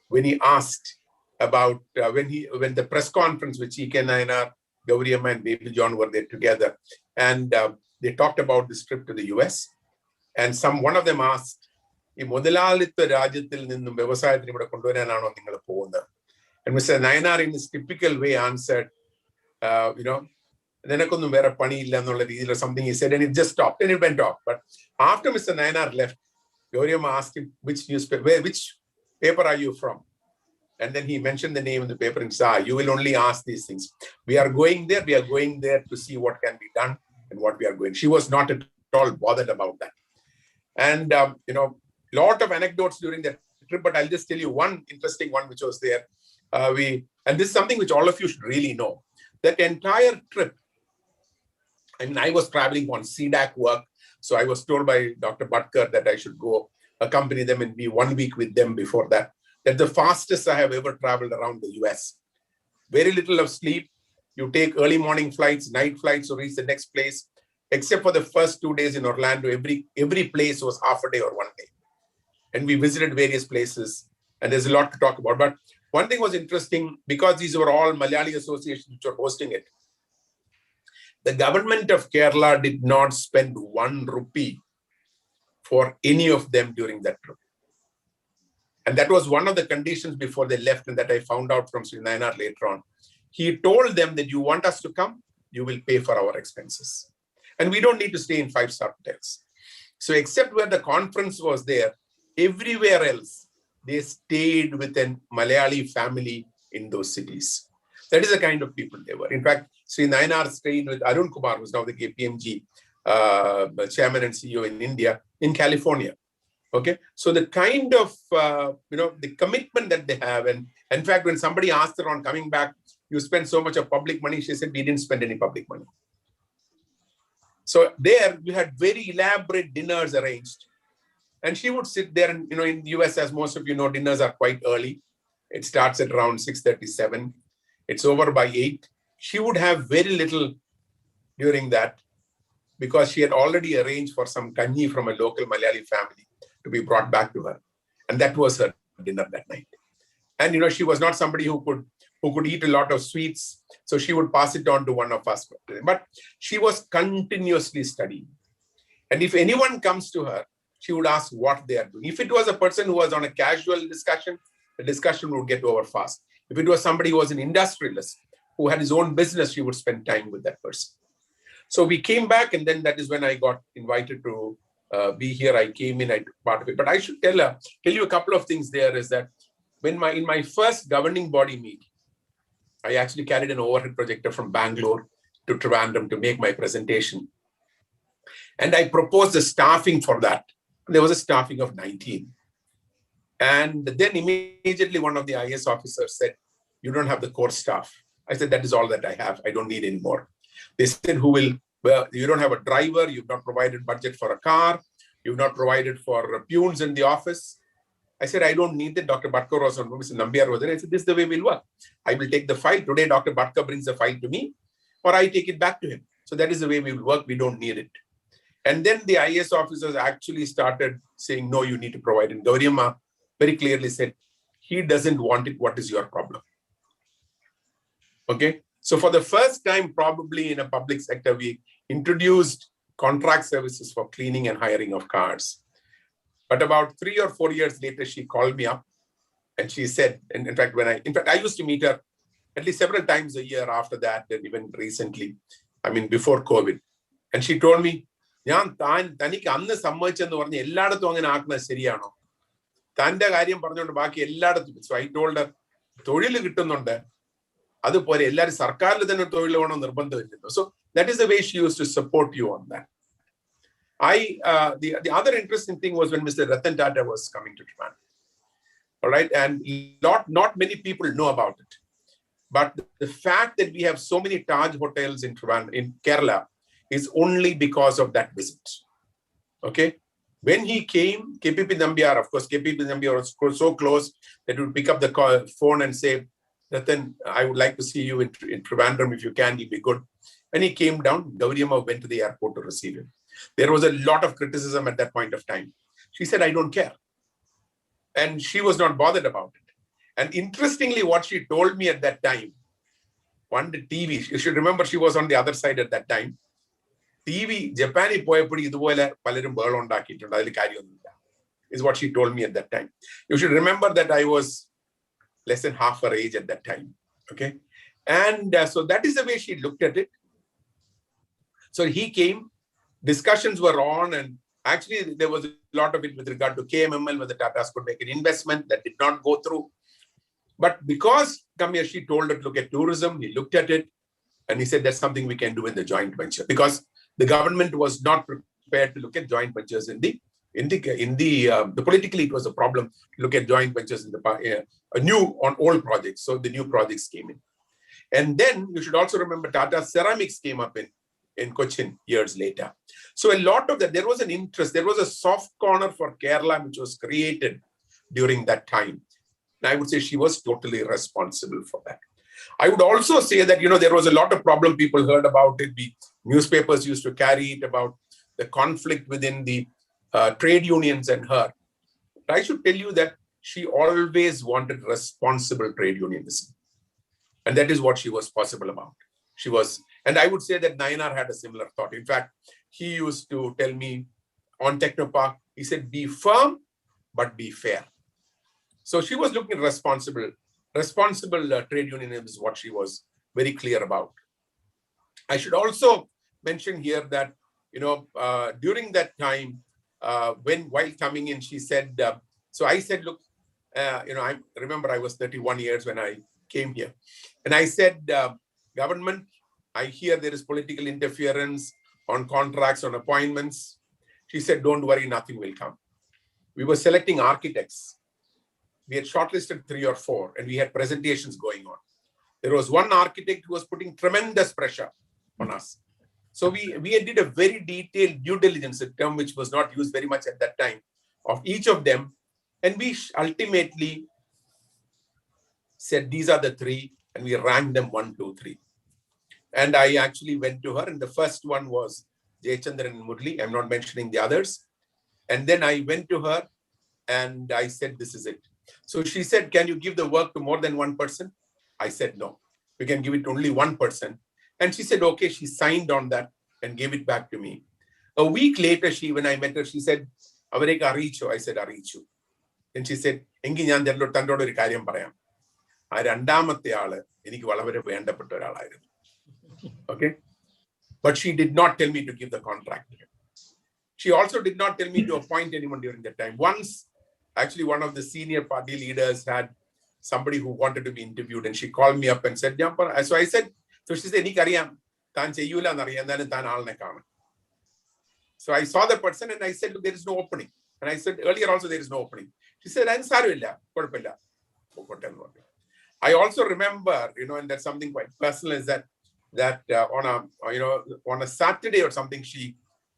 Speaker 4: when he asked about when the press conference with E.K. Nayanar, Gauri Amma and Baby John were there together, and they talked about this trip to the US, and one of them asked, and Mr. Nayanar in his typical way answered, or something he said, and it just stopped and it went off. But after Mr. Nayanar left, Gauri Amma asked him, which paper are you from? And then he mentioned the name in the paper and said, you will only ask these things. We are going there to see what can be done and what we are going. She was not at all bothered about that. And, lot of anecdotes during that trip, but I'll just tell you one interesting one which was there. And this is something which all of you should really know. That entire trip, I was traveling on CDAC work. So I was told by Dr. Bhatkar that I should go accompany them and be 1 week with them before that. That's the fastest I have ever traveled around the US. Very little of sleep. You take early morning flights, night flights to reach the next place. Except for the first 2 days in Orlando, every place was half a day or 1 day. And we visited various places. And there's a lot to talk about. But one thing was interesting, because these were all Malayali associations which were hosting it. The government of Kerala did not spend 1 rupee for any of them during that trip. And that was one of the conditions before they left, and that I found out from Sri Nayanar later on. He told them that you want us to come, you will pay for our expenses. And we don't need to stay in 5-star hotels. So except where the conference was there, everywhere else, they stayed with a Malayali family in those cities. That is the kind of people they were. In fact, Sri Nayanar stayed with Arun Kumar, who's now the KPMG chairman and CEO in India, in California. Okay, so the kind of, the commitment that they have. And in fact, when somebody asked her on coming back, you spend so much of public money, she said, we didn't spend any public money. So there, we had very elaborate dinners arranged. And she would sit there and, in the US, as most of you know, dinners are quite early. It starts at around 6:37. It's over by 8. She would have very little during that because she had already arranged for some kanji from a local Malayali family to be brought back to her. And that was her dinner that night. And, she was not somebody who could eat a lot of sweets. So she would pass it on to one of us. But she was continuously studying. And if anyone comes to her, she would ask what they are doing. If it was a person who was on a casual discussion, the discussion would get over fast. If it was somebody who was an industrialist, who had his own business, she would spend time with that person. So we came back, and then that is when I got invited to be here. I came in, I took part of it. But I should tell you a couple of things there is that in my first governing body meeting, I actually carried an overhead projector from Bangalore to Trivandrum to make my presentation. And I proposed the staffing for that. There was a staffing of 19. And then immediately one of the IS officers said, you don't have the core staff. I said, that is all that I have. I don't need any more. They said, who will Well, you don't have a driver, you've not provided budget for a car, you've not provided for peons in the office. I said, I don't need it. Dr. Bhatkar was on, Mr. Nambiar was there. I said, this is the way we'll work. I will take the file. Today, Dr. Bhatkar brings the file to me, or I take it back to him. So that is the way we will work. We don't need it. And then the IAS officers actually started saying, no, you need to provide. And Gauri Amma very clearly said, he doesn't want it. What is your problem? Okay. So for the first time, probably in a public sector, we introduced contract services for cleaning and hiring of cars. But about 3 or 4 years later, she called me up and she said, and in fact, I used to meet her at least several times a year after that, and even recently, I mean, before COVID. And she told me, so I told her, so that is the way she used to support you on that. The other interesting thing was when Mr. Ratan Tata was coming to Trivandrum. All right, and not many people know about it. But the fact that we have so many Taj hotels in Trivandrum, in Kerala, is only because of that visit. Okay, when he came, KPP Nambiar, of course, KPP Nambiar was so close that he would pick up the phone and say, Ratan, I would like to see you in Trivandrum. If you can, it'd be good. When he came down, Gauri Amma went to the airport to receive him. There was a lot of criticism at that point of time. She said, I don't care. And she was not bothered about it. And interestingly, what she told me at that time, on the TV, you should remember she was on the other side at that time. TV, Japani is what she told me at that time. You should remember that I was less than half her age at that time. Okay. And so that is the way she looked at it. So he came, discussions were on, and actually there was a lot of it with regard to KMML, whether Tatas could make an investment that did not go through. But because she told her to look at tourism, he looked at it and he said, that's something we can do in the joint venture, because the government was not prepared to look at joint ventures politically it was a problem to look at joint ventures in the new on old projects. So the new projects came in. And then you should also remember Tata Ceramics came up in Cochin years later. So a lot of that, there was an interest, there was a soft corner for Kerala which was created during that time. And I would say she was totally responsible for that. I would also say that, there was a lot of problem people heard about it. The newspapers used to carry it about the conflict within the trade unions and her. But I should tell you that she always wanted responsible trade unionism. And that is what she was possible about. She was, and I would say that Nayanar had a similar thought. In fact, he used to tell me on Technopark, he said, be firm, but be fair. So she was looking at responsible trade unionism is what she was very clear about. I should also mention here that, during that time, while coming in, she said, so I said, look, I remember I was 31 years when I came here. And I said, government, I hear there is political interference on contracts, on appointments. She said, don't worry, nothing will come. We were selecting architects. We had shortlisted 3 or 4, and we had presentations going on. There was one architect who was putting tremendous pressure on us. So we did a very detailed due diligence, a term which was not used very much at that time, of each of them. And we ultimately said, these are the 3, and we ranked them 1, 2, 3. And I actually went to her, and the first one was Jayachandran and Murli. I'm not mentioning the others. And then I went to her and I said, this is it. So she said, can you give the work to more than one person? I said, no, we can give it to only one person. And she said, okay, she signed on that and gave it back to me. A week later, when I met her, she said, Avareka Arichu. I said, Arichu. And she said, Engi njan thannodu oru karyam parayam. Aa randamathe aalu enikku valavare vendappetta oralaayirunnu. Okay? But she did not tell me to give the contract. She also did not tell me to appoint anyone during that time. Once, actually, one of the senior party leaders had somebody who wanted to be interviewed, and she called me up and said, so I said, so she said, so I saw the person and I said, look, there is no opening. And I said, earlier also there is no opening. She said, I'm sorry. I also remember, and that's something quite personal, is that that on a Saturday or something, she,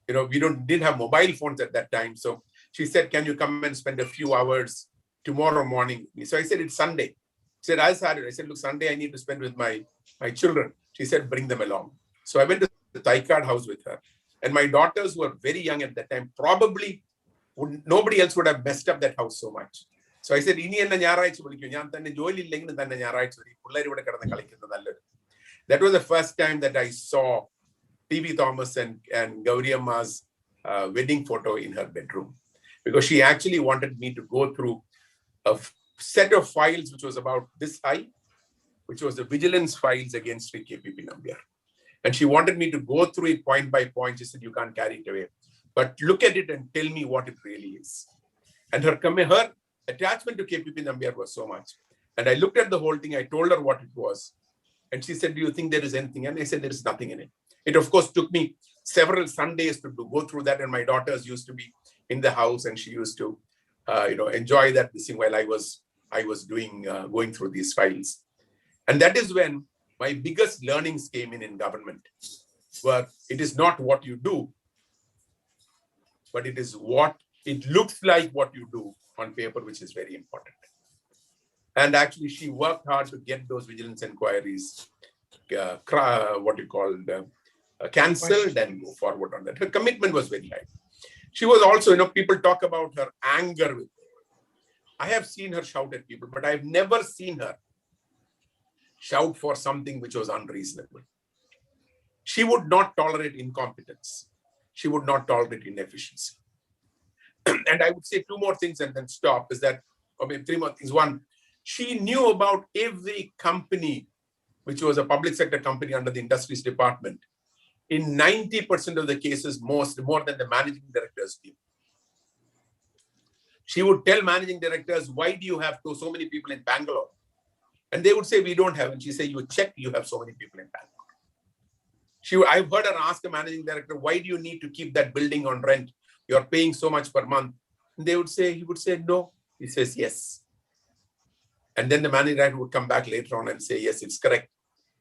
Speaker 4: we didn't have mobile phones at that time. So she said, can you come and spend a few hours tomorrow morning? So I said, it's Sunday. She said, I Saturday. I said, look, Sunday I need to spend with my children. She said, bring them along. So I went to the Taikad house with her. And my daughters were very young at that time. Probably nobody else would have messed up that house so much. So I said, that was the first time that I saw P.B. Thomas and Gauri Amma's wedding photo in her bedroom, because she actually wanted me to go through a set of files which was about this high, which was the vigilance files against KPP Nambiar. And she wanted me to go through it point by point. She said, you can't carry it away, but look at it and tell me what it really is. And her attachment to KPP Nambiar was so much. And I looked at the whole thing. I told her what it was. And she said, do you think there is anything? And I said, there is nothing in it. It, of course, took me several Sundays to go through that. And my daughters used to be in the house, and she used to, enjoy that thing while I was going through these files. And that is when my biggest learnings came in government, where it is not what you do, but it is what it looks like what you do on paper, which is very important. And actually, she worked hard to get those vigilance inquiries, cancelled and go forward on that. Her commitment was very high. She was also, people talk about her anger with people. I have seen her shout at people, but I've never seen her shout for something which was unreasonable. She would not tolerate incompetence. She would not tolerate inefficiency. And I would say two more things and then stop, is that, or maybe three more things. One, she knew about every company, which was a public sector company under the industries department. In 90% of the cases, more than the managing directors do. She would tell managing directors, why do you have so many people in Bangalore? And they would say, we don't have. And she said, you check, you have so many people in Bangalore. I've heard her ask a managing director, why do you need to keep that building on rent? You're paying so much per month. And he would say, no. He says, yes. And then the managing director would come back later on and say, yes, it's correct.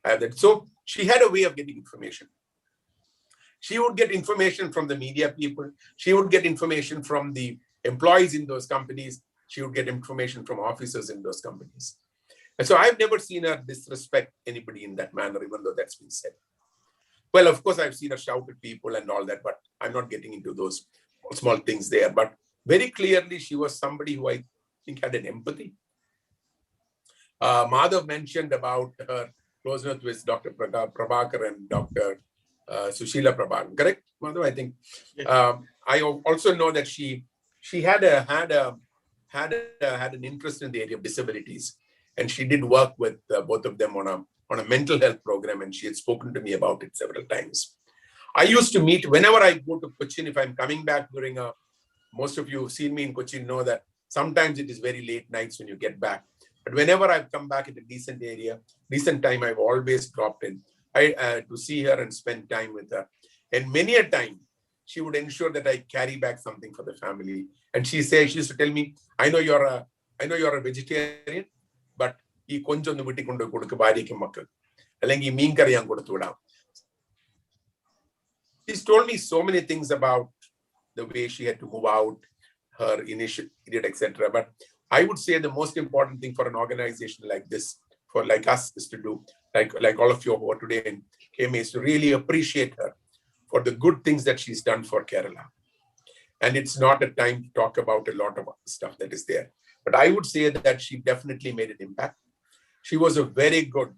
Speaker 4: I have that. So she had a way of getting information. She would get information from the media people. She would get information from the employees in those companies. She would get information from officers in those companies. And so I've never seen her disrespect anybody in that manner, even though that's been said. Well, of course, I've seen her shout at people and all that, but I'm not getting into those small things there. But very clearly, she was somebody who I think had an empathy. Madhav mentioned about her closeness with Dr. Prabhakar and Dr. Sushila Prabhakar, correct, Madhav? I think. Yes. I also know that she had an interest in the area of disabilities, and she did work with both of them on a mental health program, and she had spoken to me about it several times. I used to meet whenever I go to Cochin. If I'm coming back during most of you who've seen me in Cochin know that sometimes it is very late nights when you get back. But whenever I've come back at a decent time, I've always dropped in to see her and spend time with her. And many a time, she would ensure that I carry back something for the family. And she used to tell me, I know you're a vegetarian, but she's told me so many things about the way she had to move out, her initial period, etc. But I would say the most important thing for an organization like this, like us, is to do, like all of you who are today in KMA, is to really appreciate her for the good things that she's done for Kerala. And it's not a time to talk about a lot of stuff that is there. But I would say that she definitely made an impact. She was a very good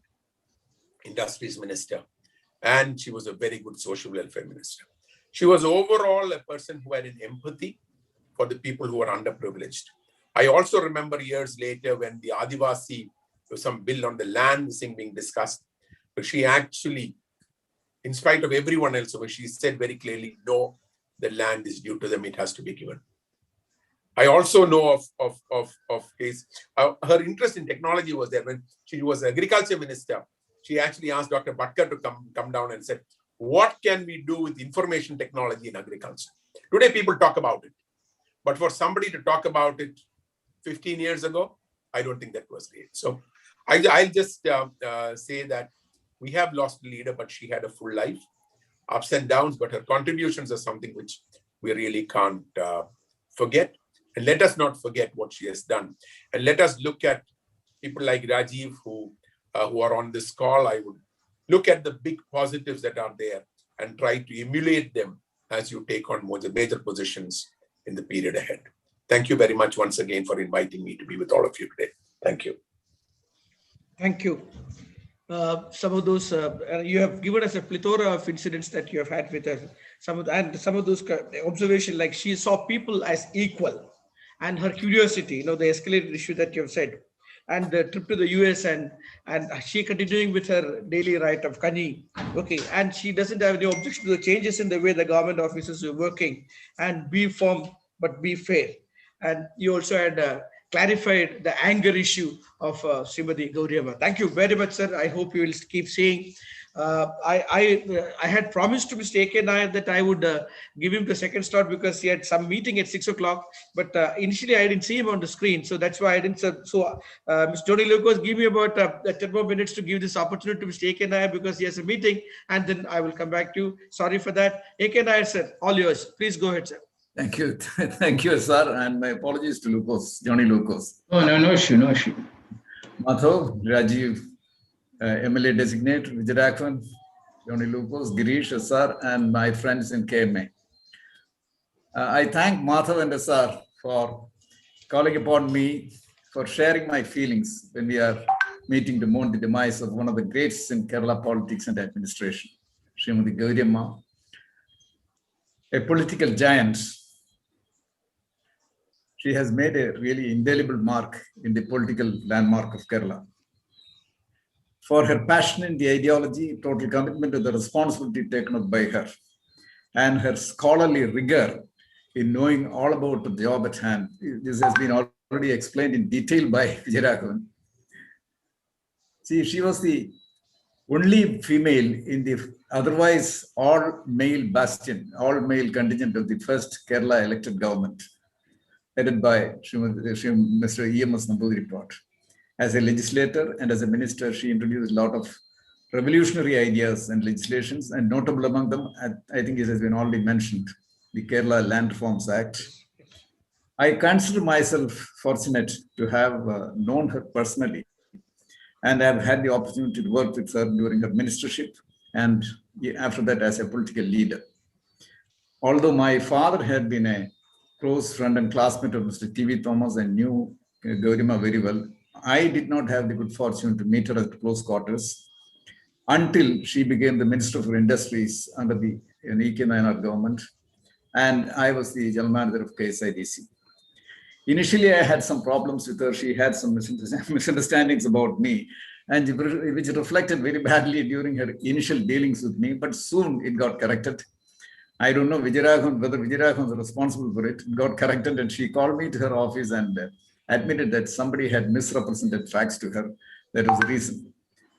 Speaker 4: industries minister, and she was a very good social welfare minister. She was overall a person who had an empathy for the people who were underprivileged. I also remember years later when the Adivasi, some bill on the land thing being discussed, but she actually, in spite of everyone else, she said very clearly, no, the land is due to them, it has to be given. I also know of case, her interest in technology was there. When she was agriculture minister, she actually asked Dr. Bhatkar to come down and said, what can we do with information technology in agriculture? Today, people talk about it. But for somebody to talk about it 15 years ago, I don't think that was great. So I'll just say that we have lost a leader, but she had a full life, ups and downs, but her contributions are something which we really can't forget. And let us not forget what she has done. And let us look at people like Rajiv who are on this call. I would look at the big positives that are there and try to emulate them as you take on major positions in the period ahead. Thank you very much once again for inviting me to be with all of you today. Thank you.
Speaker 2: Thank you. Some of those, you have given us a plethora of incidents that you have had with her. Some of those observations, like she saw people as equal, and her curiosity, the escalated issue that you have said, and the trip to the US, and she continuing with her daily rite of Kani. Okay, and she doesn't have any objection to the changes in the way the government officers are working, and be firm but be fair. And you also had clarified the anger issue of Srimati Gauri Amma. Thank you very much, sir. I hope you will keep seeing. I had promised to Mr. A.K. Nair that I would give him the second slot because he had some meeting at 6 o'clock. But initially, I didn't see him on the screen. So that's why I didn't. So Mr. Johnny Lucas, give me about 10 more minutes to give this opportunity to Mr. A.K. Nair because he has a meeting. And then I will come back to you. Sorry for that. A.K. Nair, sir, all yours. Please go ahead, sir.
Speaker 5: Thank you. Thank you, sir. And my apologies to Lucas, Johnny Lucas.
Speaker 6: Oh, no issue.
Speaker 5: Madhav, Rajiv, MLA designate, Vijayakhan, Johnny Lucas, Girish, sir, and my friends in KMA. I thank Madhav and sir for calling upon me, for sharing my feelings when we are meeting to mourn the demise of one of the greats in Kerala politics and administration, Srimati Gauri Amma, a political giant. She has made a really indelible mark in the political landmark of Kerala. For her passion in the ideology, total commitment to the responsibility taken up by her, and her scholarly rigor in knowing all about the job at hand. This has been already explained in detail by Vijayaraghavan. See, she was the only female in the otherwise all-male bastion, all-male contingent of the first Kerala elected government, headed by Mr. E.M.S. Namboodiripad. As a legislator and as a minister, she introduced a lot of revolutionary ideas and legislations, and notable among them, I think it has been already mentioned, the Kerala Land Reforms Act. I consider myself fortunate to have known her personally, and I've had the opportunity to work with her during her ministership and after that as a political leader. Although my father had been a close friend and classmate of Mr. T.V. Thomas and knew Gauri Amma very well, I did not have the good fortune to meet her at close quarters until she became the Minister for Industries under the E.K. Nair government, and I was the General Manager of KSIDC. Initially, I had some problems with her. She had some misunderstandings about me, and which reflected very badly during her initial dealings with me, but soon it got corrected. I don't know whether Vijayaraghavan was responsible for it. It got corrected, and she called me to her office and admitted that somebody had misrepresented facts to her. That was the reason.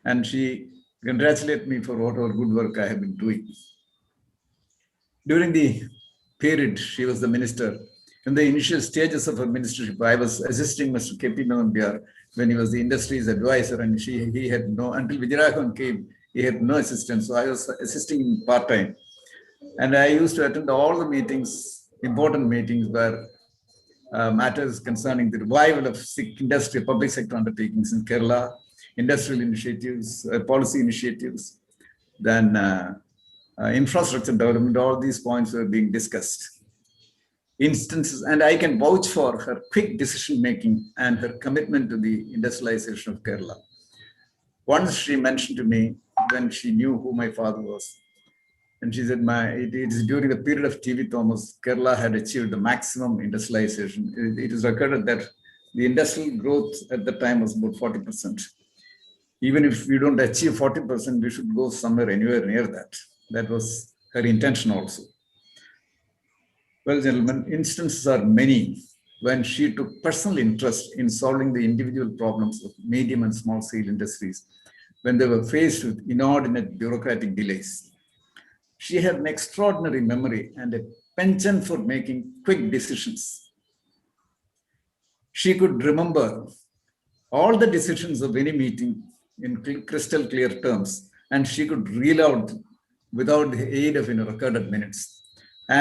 Speaker 5: And she congratulated me for whatever good work I have been doing. During the period she was the minister, in the initial stages of her ministership, I was assisting Mr. K.P. Nambiyar when he was the industry's advisor, and he had no, until Vijayaraghavan came, he had no assistance. So I was assisting him part-time. And I used to attend all the meetings, important meetings where matters concerning the revival of industry, public sector undertakings in Kerala, industrial initiatives, policy initiatives, then infrastructure development, all these points were being discussed. Instances, and I can vouch for her quick decision-making and her commitment to the industrialization of Kerala. Once she mentioned to me when she knew who my father was, and she said, it is during the period of T.V. Thomas, Kerala had achieved the maximum industrialization. It is recorded that the industrial growth at the time was about 40%. Even if we don't achieve 40%, we should go somewhere anywhere near that. That was her intention also. Well, gentlemen, instances are many when she took personal interest in solving the individual problems of medium and small scale industries when they were faced with inordinate bureaucratic delays. She had an extraordinary memory and a penchant for making quick decisions. She could remember all the decisions of any meeting in crystal clear terms and she could reel out without the aid of recorded minutes.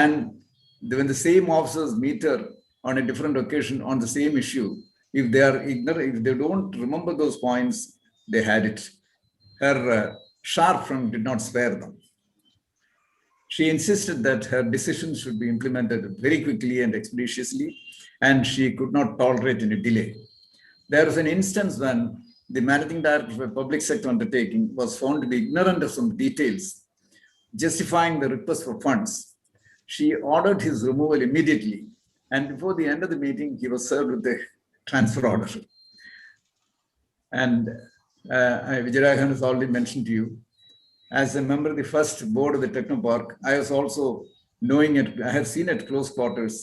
Speaker 5: And when the same officers meet her on a different occasion on the same issue, if they are ignorant, if they don't remember those points, they had it. Her sharp front did not spare them. She insisted that her decisions should be implemented very quickly and expeditiously, and she could not tolerate any delay. There was an instance when the managing director of a public sector undertaking was found to be ignorant of some details justifying the request for funds. She ordered his removal immediately, and before the end of the meeting, he was served with a transfer order. And Vijayaraghavan has already mentioned to you, as a member of the first board of the Technopark, I was also knowing it, I have seen at close quarters,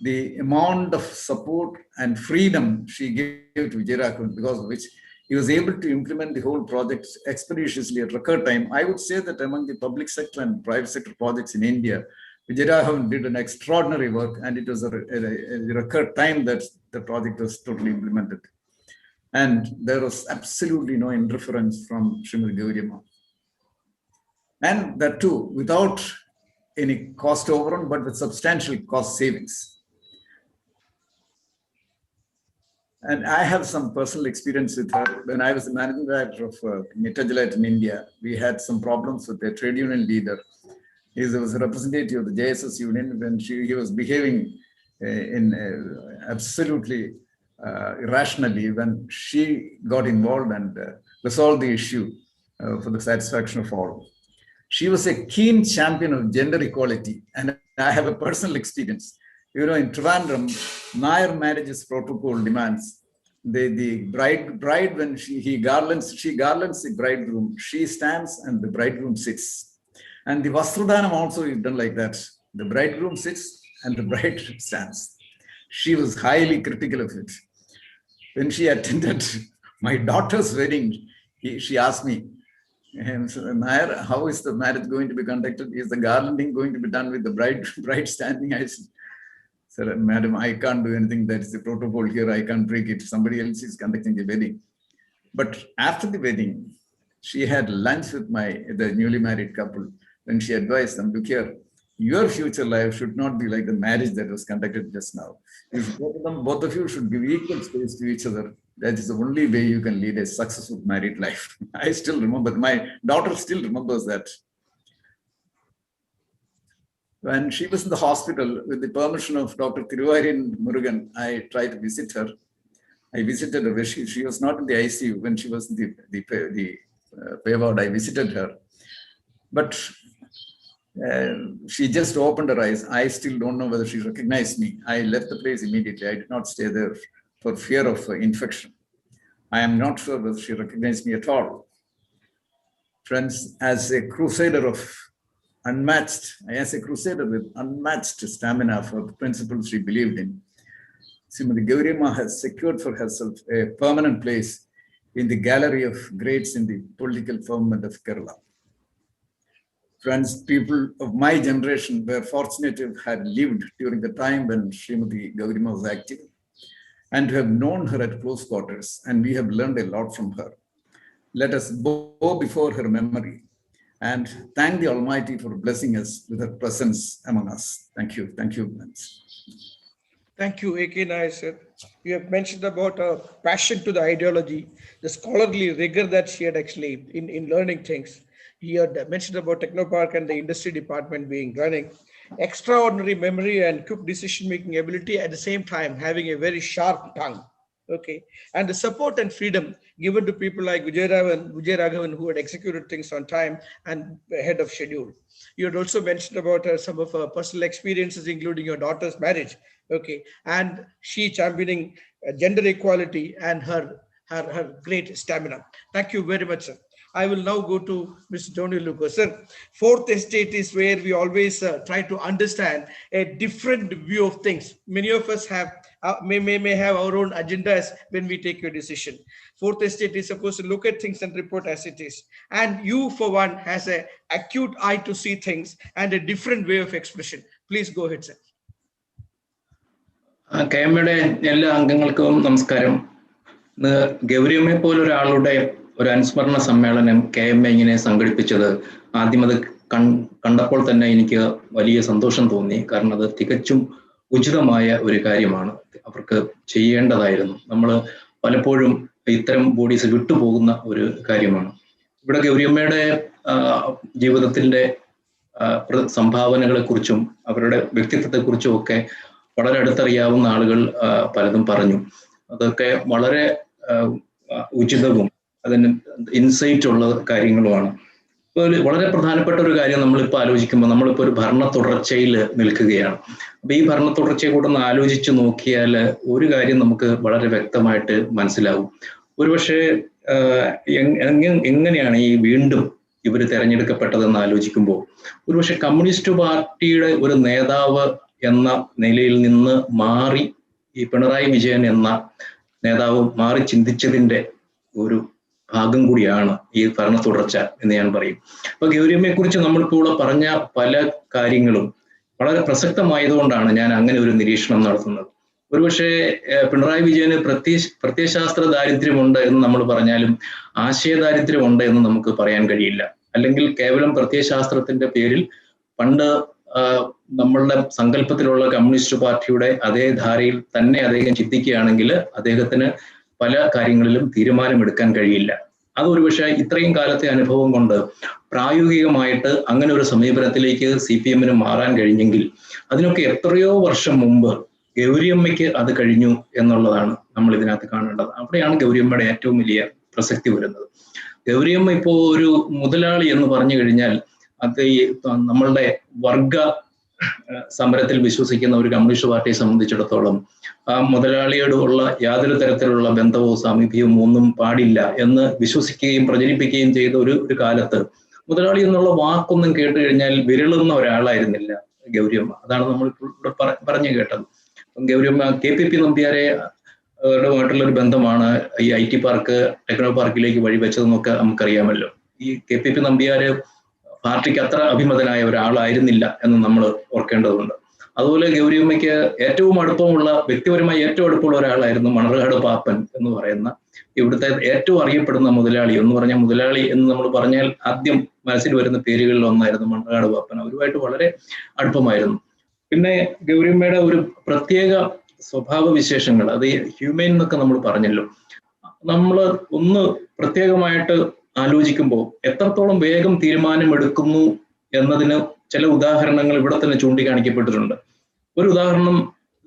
Speaker 5: the amount of support and freedom she gave to Vijayaraghavan, because of which he was able to implement the whole project expeditiously at record time. I would say that among the public sector and private sector projects in India, Vijayaraghavan did an extraordinary work, and it was a record time that the project was totally implemented. And there was absolutely no interference from Srimati Gauri Amma. And that too, without any cost overrun, but with substantial cost savings. And I have some personal experience with her. When I was the managing director of Nitajilite in India, we had some problems with a trade union leader. He was a representative of the JSS union when he was behaving absolutely irrationally when she got involved and resolved the issue for the satisfaction of all. She was a keen champion of gender equality, and I have a personal experience. You know, in Trivandrum, Nair marriages protocol demands the bride when she garlands the bridegroom, she stands and the bridegroom sits. And the Vastradhanam also is done like that. The bridegroom sits and the bride stands. She was highly critical of it. When she attended my daughter's wedding, she asked me, Nair, how is the marriage going to be conducted? Is the garlanding going to be done with the bride standing? I said, Madam, I can't do anything. That is the protocol here. I can't break it. Somebody else is conducting the wedding. But after the wedding, she had lunch with the newly married couple. When she advised them, look here, your future life should not be like the marriage that was conducted just now. If both of you should give equal space to each other, that is the only way you can lead a successful married life. I still remember, my daughter still remembers that. When she was in the hospital, with the permission of Dr. Thiruvarin Murugan, I tried to visit her. I visited her. She was not in the ICU when she was in the pay ward. I visited her. But she just opened her eyes. I still don't know whether she recognized me. I left the place immediately. I did not stay there for fear of infection. I am not sure whether she recognized me at all. Friends, as a crusader with unmatched stamina for the principles she believed in, Srimati Gauri Amma has secured for herself a permanent place in the gallery of greats in the political firmament of Kerala. Friends, people of my generation were fortunate to have had lived during the time when Srimati Gauri Amma was active and to have known her at close quarters, and we have learned a lot from her. Let us bow before her memory and thank the Almighty for blessing us with her presence among us. Thank you. Thank you, friends.
Speaker 2: Thank you, A.K. Nair, sir. You have mentioned about her passion to the ideology, the scholarly rigor that she had actually in learning things. He had mentioned about Technopark and the industry department being running. Extraordinary memory and quick decision-making ability, at the same time having a very sharp tongue. Okay, and the support and freedom given to people like Vijayaraghavan, who had executed things on time and ahead of schedule. You had also mentioned about some of her personal experiences, including your daughter's marriage. Okay, and she championing gender equality and her great stamina. Thank you very much, sir. I will now go to Mr. Tony Lucas. Sir, fourth estate is where we always try to understand a different view of things. Many of us have may have our own agendas when we take a decision. Fourth estate is supposed to look at things and report as it is. And you, for one, has an acute eye to see things and a different way of expression. Please go ahead, sir.
Speaker 6: KMA എല്ലാ അംഗങ്ങൾക്കും നമസ്കാരം. ഗൗരി അമ്മയെ പോലൊരാളുടെ ഒരു അനുസ്മരണ സമ്മേളനം KMA ഇങ്ങനെ സംഘടിപ്പിച്ചത് ആദ്യം അത് കണ്ടപ്പോൾ തന്നെ എനിക്ക് വലിയ സന്തോഷം തോന്നി. കാരണം അത് തികച്ചും ഉചിതമായ ഒരു കാര്യമാണ്, അവർക്ക് ചെയ്യേണ്ടതായിരുന്നു. നമ്മൾ പലപ്പോഴും ഇത്തരം ബോഡീസ് വിട്ടുപോകുന്ന ഒരു കാര്യമാണ്. ഇവിടെ ഗൗരിയമ്മയുടെ ജീവിതത്തിന്റെ സംഭാവനകളെ കുറിച്ചും അവരുടെ വ്യക്തിത്വത്തെ കുറിച്ചും ഒക്കെ വളരെ അടുത്തറിയാവുന്ന ആളുകൾ പലതും പറഞ്ഞു. അതൊക്കെ വളരെ ഉചിതവും അതിന് ഇൻസൈറ്റ് ഉള്ള കാര്യങ്ങളുമാണ്. വളരെ പ്രധാനപ്പെട്ട ഒരു കാര്യം നമ്മളിപ്പോൾ ആലോചിക്കുമ്പോൾ, നമ്മളിപ്പോൾ ഒരു ഭരണ തുടർച്ചയിൽ നിൽക്കുകയാണ്. അപ്പൊ ഈ ഭരണ തുടർച്ചയെ കൂടെ ഒന്ന് ആലോചിച്ച് നോക്കിയാൽ ഒരു കാര്യം നമുക്ക് വളരെ വ്യക്തമായിട്ട് മനസ്സിലാവും. ഒരുപക്ഷെ എങ്ങനെയാണ് ഈ വീണ്ടും ഇവർ തെരഞ്ഞെടുക്കപ്പെട്ടതെന്ന് ആലോചിക്കുമ്പോൾ ഒരുപക്ഷെ കമ്മ്യൂണിസ്റ്റ് പാർട്ടിയുടെ ഒരു നേതാവ് എന്ന നിലയിൽ നിന്ന് മാറി ഈ പിണറായി വിജയൻ എന്ന നേതാവ് മാറി ചിന്തിച്ചതിന്റെ ഒരു ഭാഗം കൂടിയാണ് ഈ ഭരണ തുടർച്ച എന്ന് ഞാൻ പറയും. അപ്പൊ ഗൗരിയമ്മയെ കുറിച്ച് നമ്മളിപ്പോൾ പറഞ്ഞ പല കാര്യങ്ങളും വളരെ പ്രസക്തമായതുകൊണ്ടാണ് ഞാൻ അങ്ങനെ ഒരു നിരീക്ഷണം നടത്തുന്നത്. ഒരുപക്ഷെ പിണറായി വിജയന് പ്രത്യയശാസ്ത്ര ദാരിദ്ര്യമുണ്ട് എന്ന് നമ്മൾ പറഞ്ഞാലും ആശയദാരിദ്ര്യമുണ്ട് എന്ന് നമുക്ക് പറയാൻ കഴിയില്ല. അല്ലെങ്കിൽ കേവലം പ്രത്യയശാസ്ത്രത്തിന്റെ പേരിൽ പണ്ട് നമ്മളുടെ സങ്കല്പത്തിലുള്ള കമ്മ്യൂണിസ്റ്റ് പാർട്ടിയുടെ അതേ ധാരയിൽ തന്നെ അദ്ദേഹം ചിന്തിക്കുകയാണെങ്കിൽ അദ്ദേഹത്തിന് പല കാര്യങ്ങളിലും തീരുമാനമെടുക്കാൻ കഴിയില്ല. അത് ഒരുപക്ഷെ ഇത്രയും കാലത്തെ അനുഭവം കൊണ്ട് പ്രായോഗികമായിട്ട് അങ്ങനെ ഒരു സമീപനത്തിലേക്ക് CPM-ന് മാറാൻ കഴിഞ്ഞെങ്കിൽ അതിനൊക്കെ എത്രയോ വർഷം മുമ്പ് ഗൗരിയമ്മയ്ക്ക് അത് കഴിഞ്ഞു എന്നുള്ളതാണ് നമ്മൾ ഇതിനകത്ത് കാണേണ്ടത്. അവിടെയാണ് ഗൗരിയമ്മയുടെ ഏറ്റവും വലിയ പ്രസക്തി വരുന്നത്. ഗൗരിയമ്മ ഇപ്പോൾ ഒരു മുതലാളി എന്ന് പറഞ്ഞു കഴിഞ്ഞാൽ അത് ഈ നമ്മളുടെ വർഗ സമരത്തിൽ വിശ്വസിക്കുന്ന ഒരു കമ്മ്യൂണിസ്റ്റ് പാർട്ടിയെ സംബന്ധിച്ചിടത്തോളം ആ മുതലാളിയോടുള്ള യാതൊരു തരത്തിലുള്ള ബന്ധമോ സാമീപ്യവും ഒന്നും പാടില്ല എന്ന് വിശ്വസിക്കുകയും പ്രചരിപ്പിക്കുകയും ചെയ്ത ഒരു കാലത്ത് മുതലാളി എന്നുള്ള വാക്കൊന്നും കേട്ട് കഴിഞ്ഞാൽ വിരളുന്ന ഒരാളായിരുന്നില്ല ഗൗരിയമ്മ. അതാണ് നമ്മൾ ഇവിടെ പറഞ്ഞു കേട്ടത്. ഗൗരിയമ്മ KPP നമ്പ്യാരുമായിട്ടുള്ള ഒരു ബന്ധമാണ് ഈ IT പാർക്ക് ടെക്നോ പാർക്കിലേക്ക് വഴിവെച്ചതെന്നൊക്കെ നമുക്കറിയാമല്ലോ. ഈ KPP നമ്പ്യാര് പാർട്ടിക്ക് അത്ര അഭിമതനായ ഒരാളായിരുന്നില്ല എന്ന് നമ്മൾ ഓർക്കേണ്ടതുണ്ട്. അതുപോലെ ഗൗരിയമ്മയ്ക്ക് ഏറ്റവും അടുപ്പമുള്ള, വ്യക്തിപരമായി ഏറ്റവും അടുപ്പമുള്ള ഒരാളായിരുന്നു മണർകാട് പാപ്പൻ എന്ന് പറയുന്ന ഇവിടുത്തെ ഏറ്റവും അറിയപ്പെടുന്ന മുതലാളി. എന്ന് പറഞ്ഞാൽ മുതലാളി എന്ന് നമ്മൾ പറഞ്ഞാൽ ആദ്യം മനസ്സിൽ വരുന്ന പേരുകളിൽ ഒന്നായിരുന്നു മണർകാട് പാപ്പൻ. അവരുമായിട്ട് വളരെ അടുപ്പമായിരുന്നു. പിന്നെ ഗൗരിയമ്മയുടെ ഒരു പ്രത്യേക സ്വഭാവ വിശേഷങ്ങൾ, അത് ഹ്യൂമൻ എന്നൊക്കെ നമ്മൾ പറഞ്ഞല്ലോ, നമ്മൾ ഒന്ന് പ്രത്യേകമായിട്ട് ആലോചിക്കുമ്പോൾ എത്രത്തോളം വേഗം തീരുമാനമെടുക്കുന്നു എന്നതിന് ചില ഉദാഹരണങ്ങൾ ഇവിടെ തന്നെ ചൂണ്ടിക്കാണിക്കപ്പെട്ടിട്ടുണ്ട്. ഒരു ഉദാഹരണം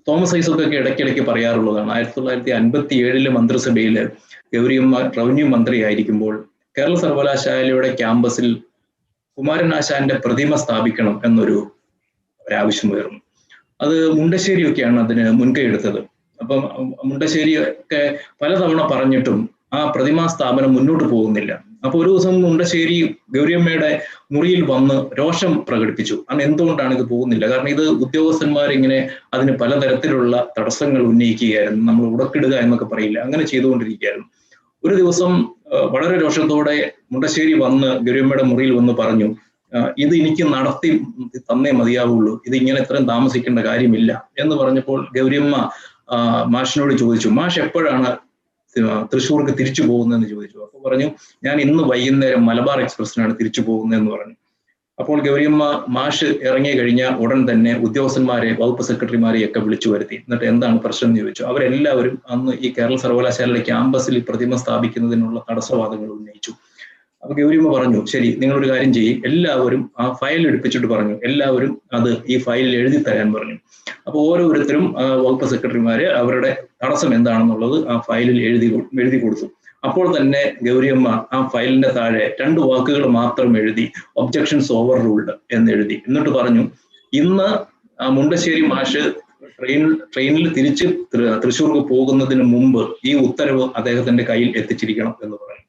Speaker 6: തോമസ് ഐസക്കൊക്കെ ഇടയ്ക്കിടയ്ക്ക് പറയാറുള്ളതാണ്. 1957 മന്ത്രിസഭയിൽ ഗൗരിയമ്മ റവന്യൂ മന്ത്രിയായിരിക്കുമ്പോൾ കേരള സർവകലാശാലയുടെ ക്യാമ്പസിൽ കുമാരനാശാന്റെ പ്രതിമ സ്ഥാപിക്കണം എന്നൊരു ആവശ്യമായിരുന്നു. അത് മുണ്ടശ്ശേരിയൊക്കെയാണ് അതിന് മുൻകൈ എടുത്തത്. അപ്പം മുണ്ടശ്ശേരി ഒക്കെ പലതവണ പറഞ്ഞിട്ടും ആ പ്രതിമാ സ്ഥാപനം മുന്നോട്ട് പോകുന്നില്ല. അപ്പൊ ഒരു ദിവസം മുണ്ടശ്ശേരി ഗൗരിയമ്മയുടെ മുറിയിൽ വന്ന് രോഷം പ്രകടിപ്പിച്ചു. കാരണം എന്തുകൊണ്ടാണ് ഇത് പോകുന്നില്ല? കാരണം ഇത് ഉദ്യോഗസ്ഥന്മാരിങ്ങനെ അതിന് പലതരത്തിലുള്ള തടസ്സങ്ങൾ ഉന്നയിക്കുകയായിരുന്നു. നമ്മൾ ഉടക്കിടുക എന്നൊക്കെ പറയില്ല, അങ്ങനെ ചെയ്തുകൊണ്ടിരിക്കുകയായിരുന്നു. ഒരു ദിവസം വളരെ രോഷത്തോടെ മുണ്ടശ്ശേരി വന്ന് ഗൗരിയമ്മയുടെ മുറിയിൽ വന്ന് പറഞ്ഞു, ഇത് എനിക്ക് നടത്തി തന്നേ മതിയാവുള്ളൂ, ഇത് ഇങ്ങനെ ഇത്രയും താമസിക്കേണ്ട കാര്യമില്ല എന്ന് പറഞ്ഞപ്പോൾ ഗൗരിയമ്മ മാഷിനോട് ചോദിച്ചു, മാഷ് എപ്പോഴാണ് തൃശ്ശൂർക്ക് തിരിച്ചു പോകുന്നതെന്ന് ചോദിച്ചു. അപ്പോൾ പറഞ്ഞു, ഞാൻ ഇന്ന് വൈകുന്നേരം മലബാർ എക്സ്പ്രസിനാണ് തിരിച്ചു പോകുന്നതെന്ന് പറഞ്ഞു. അപ്പോൾ ഗൗരിയമ്മ മാഷ് ഇറങ്ങി കഴിഞ്ഞ ഉടൻ തന്നെ ഉദ്യോഗസ്ഥന്മാരെ, വകുപ്പ് സെക്രട്ടറിമാരെയൊക്കെ വിളിച്ചു വരുത്തി. എന്നിട്ട് എന്താണ് പ്രശ്നം എന്ന് ചോദിച്ചു. അവരെല്ലാവരും അന്ന് ഈ കേരള സർവകലാശാലയുടെ ക്യാമ്പസിൽ പ്രതിമ സ്ഥാപിക്കുന്നതിനുള്ള തടസ്സവാദങ്ങൾ ഉന്നയിച്ചു. അപ്പൊ ഗൗരിയമ്മ പറഞ്ഞു, ശരി, നിങ്ങളൊരു കാര്യം ചെയ്യും, എല്ലാവരും ആ ഫയൽ എടുപ്പിച്ചിട്ട് പറഞ്ഞു, എല്ലാവരും അത് ഈ ഫയലിൽ എഴുതി തരാൻ പറഞ്ഞു. അപ്പൊ ഓരോരുത്തരും വകുപ്പ് സെക്രട്ടറിമാര് അവരുടെ തടസ്സം എന്താണെന്നുള്ളത് ആ ഫയലിൽ എഴുതി കൊടുത്തു. അപ്പോൾ തന്നെ ഗൗരിയമ്മ ആ ഫയലിന്റെ താഴെ 2 വാക്കുകൾ മാത്രം എഴുതി, ഒബ്ജക്ഷൻസ് ഓവർ റൂൾഡ് എന്ന് എഴുതി. എന്നിട്ട് പറഞ്ഞു, ഇന്ന് മുണ്ടശ്ശേരി മാഷ് ട്രെയിനിൽ തിരിച്ച് തൃശ്ശൂർക്ക് പോകുന്നതിന് മുമ്പ് ഈ ഉത്തരവ് അദ്ദേഹത്തിന്റെ കയ്യിൽ എത്തിച്ചിരിക്കണം എന്ന് പറഞ്ഞു.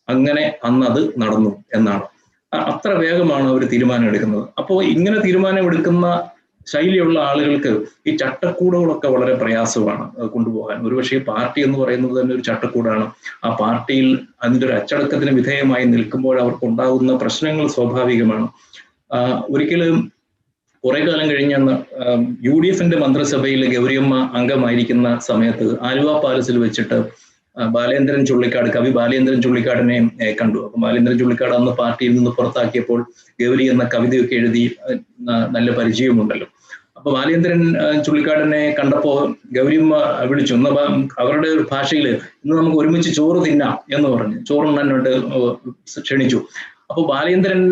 Speaker 6: അങ്ങനെ അന്ന് അത് നടന്നു എന്നാണ്. അത്ര വേഗമാണ് അവർ തീരുമാനം എടുക്കുന്നത്. അപ്പോൾ ഇങ്ങനെ തീരുമാനം എടുക്കുന്ന ശൈലിയുള്ള ആളുകൾക്ക് ഈ ചട്ടക്കൂടുകളൊക്കെ വളരെ പ്രയാസമാണ് കൊണ്ടുപോകാൻ. ഒരുപക്ഷെ ഈ പാർട്ടി എന്ന് പറയുന്നത് തന്നെ ഒരു ചട്ടക്കൂടാണ്. ആ പാർട്ടിയിൽ അതിൻ്റെ ഒരു അച്ചടക്കത്തിന് വിധേയമായി നിൽക്കുമ്പോൾ അവർക്ക് ഉണ്ടാകുന്ന പ്രശ്നങ്ങൾ സ്വാഭാവികമാണ്. ഒരിക്കലും കുറെ കാലം കഴിഞ്ഞന്ന് UDF-ന്റെ മന്ത്രിസഭയിൽ ഗൗരിയമ്മ അംഗമായിരിക്കുന്ന സമയത്ത് ആലുവ പാലസിൽ വെച്ചിട്ട് ബാലേന്ദ്രൻ ചുള്ളിക്കാട്, കവി ബാലേന്ദ്രൻ ചുള്ളിക്കാടിനെ കണ്ടു. അപ്പൊ ബാലേന്ദ്രൻ ചുള്ളിക്കാട് അന്ന് പാർട്ടിയിൽ നിന്ന് പുറത്താക്കിയപ്പോൾ ഗൗരി എന്ന കവിതയൊക്കെ എഴുതി നല്ല പരിചയമുണ്ടല്ലോ. അപ്പൊ ബാലേന്ദ്രൻ ചുള്ളിക്കാടിനെ കണ്ടപ്പോ ഗൗരിയമ്മ വിളിച്ചു. അവരുടെ ഒരു ഭാഷയിൽ ഇന്ന് നമുക്ക് ഒരുമിച്ച് ചോറ് തിന്നാം എന്ന് പറഞ്ഞു. ചോറുണ്ണാനായിട്ട് ക്ഷണിച്ചു. അപ്പൊ ബാലേന്ദ്രൻ